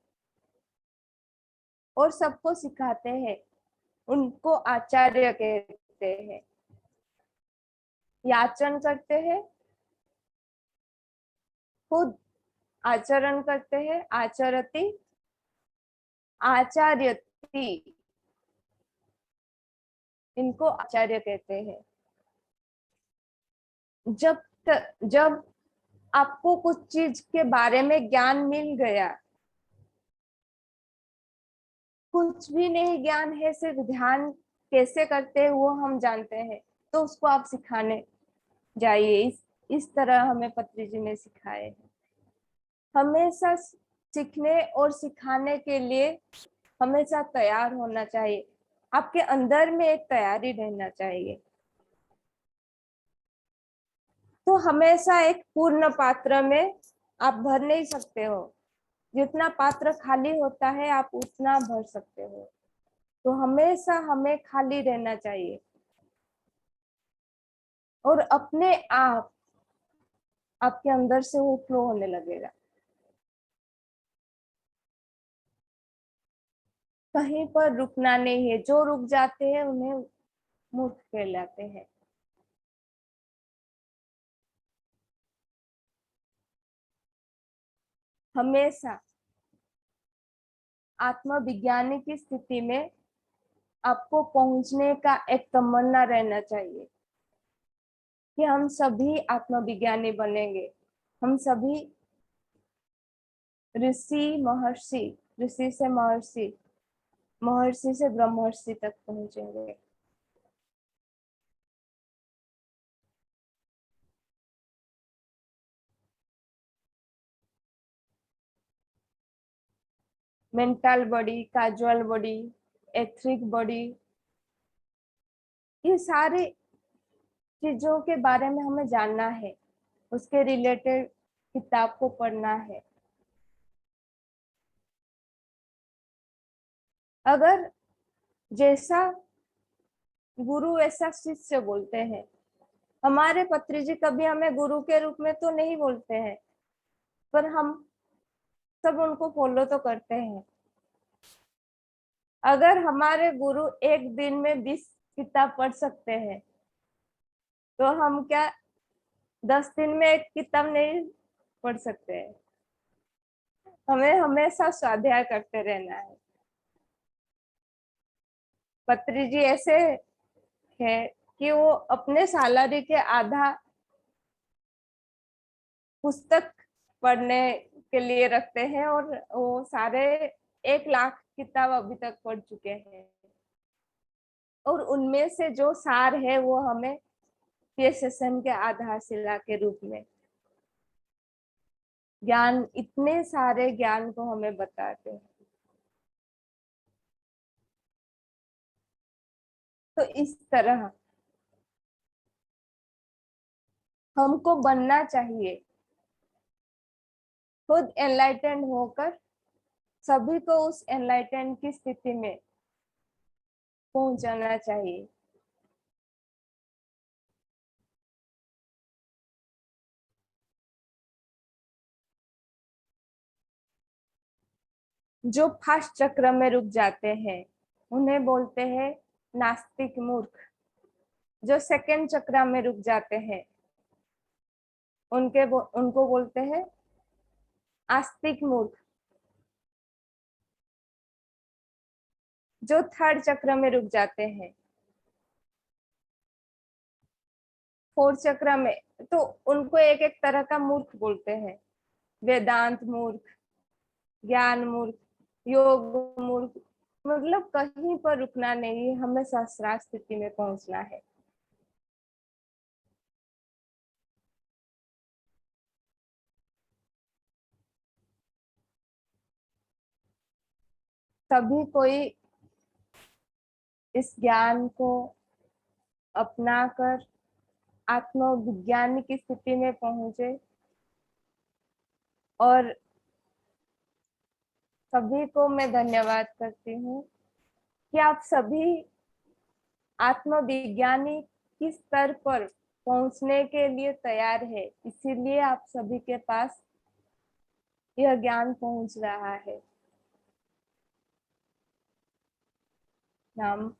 और सबको सिखाते हैं, उनको आचार्य कहते हैं। याचन करते हैं, खुद आचरण करते हैं, आचरति, आचार्यति, इनको आचार्य कहते हैं। जब आपको कुछ चीज के बारे में ज्ञान मिल गया, कुछ भी नहीं ज्ञान है, सिर्फ ध्यान कैसे करते हैं वो हम जानते हैं, तो उसको आप सिखाने जाइए। इस तरह हमें पत्री जी ने सिखाए हैं। हमेशा सीखने और सिखाने के लिए हमेशा तैयार होना चाहिए। आपके अंदर में एक तैयारी रहना चाहिए। तो हमेशा एक पूर्ण पात्र में आप भर नहीं सकते हो, जितना पात्र खाली होता है आप उतना भर सकते हो। तो हमेशा हमें खाली रहना चाहिए और अपने आप आपके अंदर से वो फ्लो होने लगेगा। कहीं पर रुकना नहीं है। जो रुक जाते हैं उन्हें मूर्ख कहलाते हैं। हमेशा आत्मविज्ञानी की स्थिति में आपको पहुंचने का एक तमन्ना रहना चाहिए कि हम सभी आत्मविज्ञानी बनेंगे, हम सभी ऋषि महर्षि, ऋषि से महर्षि, महर्षि से ब्रह्मर्षि तक पहुंचेंगे। Mental body, casual body, etheric body, ये सारी चीजों के बारे में हमें जानना है, उसके रिलेटेड किताब को पढ़ना है। अगर जैसा गुरु वैसा शिष्य बोलते हैं, हमारे पत्री जी कभी हमें गुरु के रूप में तो नहीं बोलते हैं, पर हम सब उनको फॉलो तो करते हैं। अगर हमारे गुरु एक दिन में 20 किताब पढ़ सकते हैं, तो हम क्या 10 दिन में एक किताब नहीं पढ़ सकते हैं? हमें हमेशा स्वाध्याय करते रहना है। पत्री जी ऐसे है कि वो अपने सैलरी के आधा पुस्तक पढ़ने के लिए रखते हैं, और वो सारे 1 लाख किताब अभी तक पढ़ चुके हैं, और उनमें से जो सार है वो हमें ये सेशन के आधारशिला के रूप में ज्ञान, इतने सारे ज्ञान को हमें बताते हैं। तो इस तरह हमको बनना चाहिए, खुद एनलाइटेंड होकर सभी को उस एनलाइटेंड की स्थिति में पहुंचाना चाहिए। जो फर्स्ट चक्र में रुक जाते हैं उन्हें बोलते हैं नास्तिक मूर्ख। जो सेकंड चक्र में रुक जाते हैं उनको बोलते हैं आस्तिक मूर्ख। जो थर्ड चक्र में रुक जाते हैं, फोर्थ चक्र में, तो उनको एक एक तरह का मूर्ख बोलते हैं। वेदांत मूर्ख, ज्ञान मूर्ख, योग मूर्ख, मतलब कहीं पर रुकना नहीं, हमें सहस्रार स्थिति में पहुंचना है। सभी कोई इस ज्ञान को अपनाकर आत्मविज्ञान की स्थिति में पहुंचे, और सभी को मैं धन्यवाद करती हूँ कि आप सभी आत्मविज्ञानी किस स्तर पर पहुंचने के लिए तैयार है, इसीलिए आप सभी के पास यह ज्ञान पहुंच रहा है। नाम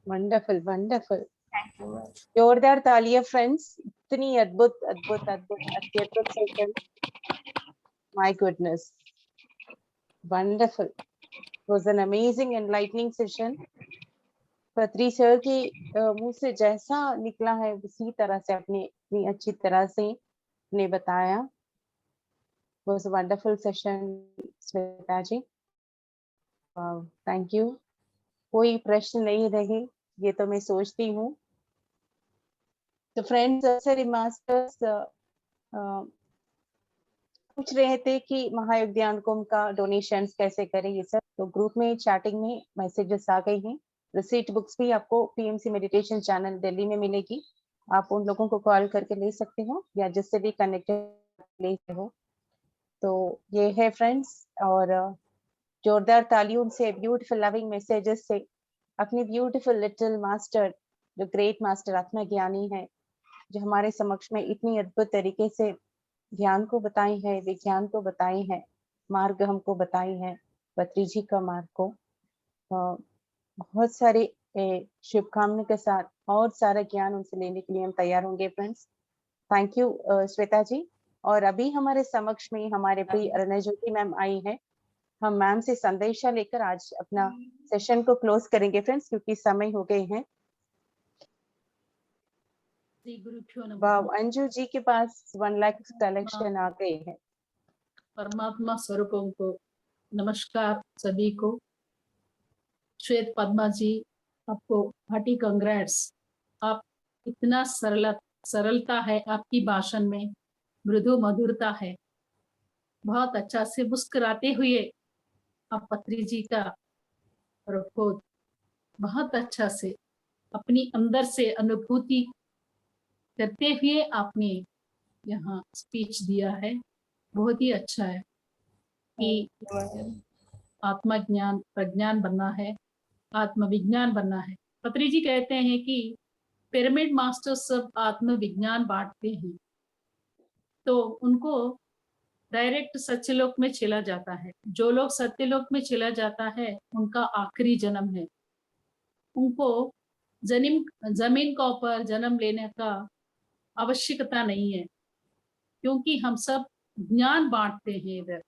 वंडरफुल वंडरफुल, थैंक यू। जोरदार तालियां फ्रेंड्स। इतनी अद्भुत अद्भुत अद्भुत अत्यद्भुत session, my goodness, wonderful, was an amazing enlightening session. Patri sir के मुंह से जैसा निकला है उसी तरह से अपने इतनी अच्छी तरह से ने बताया। Was a wonderful session Shweta ji, thank you. कोई प्रश्न नहीं रहे ये तो मैं सोचती हूँ। तो फ्रेंड्स, सर मास्टर्स पूछ रहे थे कि महायुद्धान कुंभ का डोनेशंस कैसे करें ये सब, तो ग्रुप में चैटिंग में मैसेजेस आ गई हैं। रिसीट बुक्स भी आपको पीएमसी मेडिटेशन चैनल दिल्ली में मिलेगी, आप उन लोगों को कॉल करके ले सकते हो या जिससे भी कनेक्टेड लेते हो। तो ये है फ्रेंड्स, और जोरदार तालियों से, ब्यूटीफुल लविंग मैसेजेस से अपनी ब्यूटीफुल लिटिल मास्टर, जो ग्रेट मास्टर आत्मज्ञानी है, जो हमारे समक्ष में इतनी अद्भुत तरीके से ध्यान को बताई है, विज्ञान को बताई है, मार्ग हमको बताई है, पत्री जी का मार्ग को। बहुत सारे शुभकामना के साथ और सारा ज्ञान उनसे लेने के लिए हम तैयार होंगे फ्रेंड्स। थैंक यू श्वेता जी। और अभी हमारे समक्ष में हमारे प्रिय अरुणा ज्योति मैम आई है, हम मैम से संदेशा लेकर आज अपना सेशन को क्लोज करेंगे फ्रेंड्स, क्योंकि समय हो गए हैं। श्री गुरुभ्यो नमः। वाह, अंजू जी के पास 1 लाख कलेक्शन आ गए हैं। परमात्मा स्वरूपों को नमस्कार सभी को। श्वेत पद्मा जी, आपको हार्टी कंग्रेट्स। आप इतना सरलता है आपकी भाषण में, मृदु मधुरता है, बहुत अच्छा से मुस्कुराते हुए आप पत्री जी का प्रबोध बहुत अच्छा से अपनी अंदर से अनुभूति करते हुए आपने यहाँ स्पीच दिया है। बहुत ही अच्छा है कि आत्मज्ञान प्रज्ञान बनना है, आत्मविज्ञान बनना है। पत्री जी कहते हैं कि पिरामिड मास्टर सब आत्मविज्ञान बांटते हैं, तो उनको डायरेक्ट सत्यलोक में चला जाता है। जो लोग सत्यलोक में चला जाता है उनका आखिरी जन्म है, उनको जमीन का ऊपर जन्म लेने का आवश्यकता नहीं है, क्योंकि हम सब ज्ञान बांटते हैं इधर।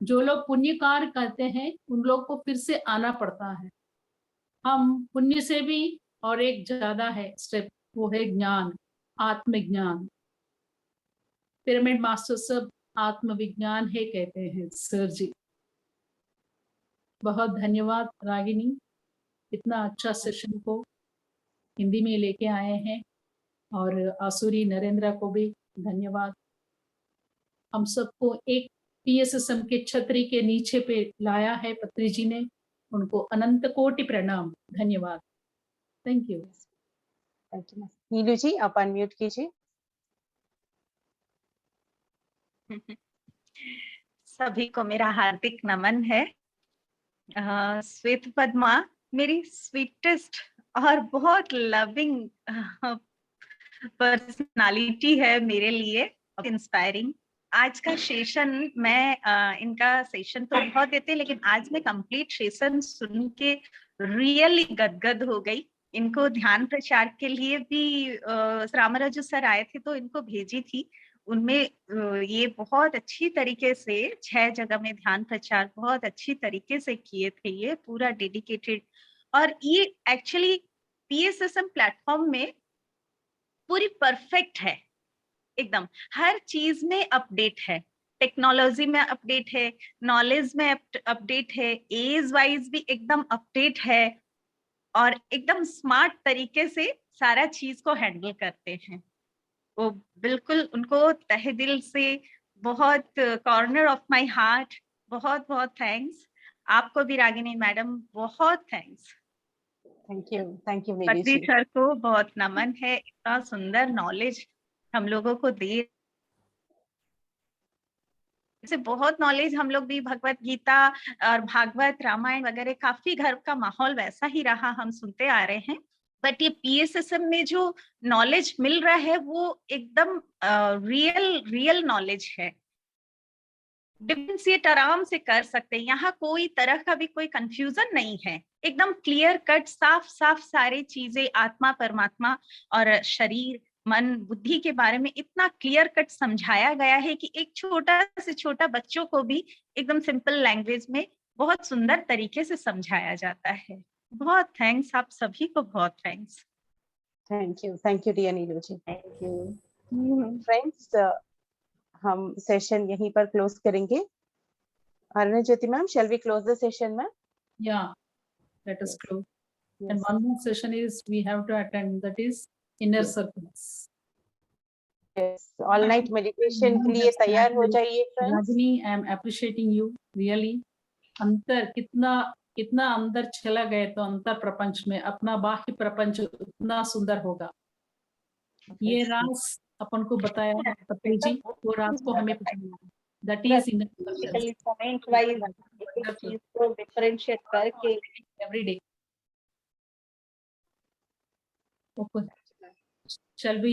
जो लोग पुण्य कार्य करते हैं उन लोग को फिर से आना पड़ता है। हम पुण्य से भी और एक ज्यादा है स्टेप, वो है ज्ञान, आत्मज्ञान। पिरामिड मास्टर सब आत्मविज्ञान है कहते हैं सर जी। बहुत धन्यवाद रागिनी, इतना अच्छा सेशन को हिंदी में लेके आए हैं, और आसुरी नरेंद्र को भी धन्यवाद। हम सबको एक PSSM के छतरी के नीचे पे लाया है पत्री जी ने, उनको अनंत कोटि प्रणाम, धन्यवाद। Thank you. नीलू जी, आप अनम्यूट कीजिए। सभी को मेरा हार्दिक नमन है। श्वेत पद्मा मेरी स्वीटेस्ट और बहुत लविंग पर्सनालिटी है मेरे लिए, इंस्पायरिंग। आज का सेशन मैं इनका सेशन तो बहुत देते हैं, लेकिन आज मैं कंप्लीट सेशन सुन के रियली गदगद हो गई। इनको ध्यान प्रचार के लिए भी रामराजू सर आए थे तो इनको भेजी थी। उनमें ये बहुत अच्छी तरीके से 6 जगह में ध्यान प्रचार बहुत अच्छी तरीके से किए थे, ये पूरा डेडिकेटेड। और ये एक्चुअली PSSM प्लेटफॉर्म में पूरी परफेक्ट है एकदम। हर चीज में अपडेट है, टेक्नोलॉजी में अपडेट है, नॉलेज में अपडेट है, एज वाइज भी एकदम अपडेट है, और एकदम स्मार्ट तरीके से सारा चीज को हैंडल करते हैं। वो बिल्कुल, उनको तहे दिल से बहुत कॉर्नर ऑफ माय हार्ट बहुत बहुत थैंक्स। आपको भी रागिनी मैडम बहुत थैंक्स। थैंक यू नीलू पत्री जी। सर को बहुत नमन है, इतना सुंदर नॉलेज हम लोगों को दे। से बहुत नॉलेज हम लोग भी भगवत गीता और भागवत रामायण वगैरह, काफी घर का माहौल वैसा ही रहा, हम सुनते आ रहे हैं। बट ये PSSM में जो नॉलेज मिल रहा है वो एकदम रियल नॉलेज है। डिफरेंशिएट आराम से कर सकते हैं, यहाँ कोई तरह का भी कोई कंफ्यूजन नहीं है, एकदम क्लियर कट साफ साफ सारी चीजें आत्मा परमात्मा और शरीर मन बुद्धि के बारे में इतना क्लियर कट समझाया गया है कि एक छोटा से छोटा बच्चों को भी एकदम सिंपल लैंग्वेज में बहुत सुंदर तरीके से समझाया जाता है। बहुत थैंक्स, आप सभी को बहुत thanks. Thank you dear Neelu ji. Thank you. Friends, हम सेशन यहीं पर क्लोज करेंगे। Arun Jyoti ma'am, shall we close the session, ma'am? Yeah, let us close. Yes. And one more session is we have to attend, that is inner circles. Yes, all night meditation के लिए तैयार हो जाइए friends. Rajini, I am appreciating you really. अंतर कितना अंदर चला गए तो अंतर प्रपंच में अपना बाह्य प्रपंच उतना सुंदर होगा। ये राज अपन को बताया है पत्री जी, वो राज को हमें पहचानना है। That is inner circles. Point wise चीज को डिफरेंशिएट करके Every day. Okay. Shall we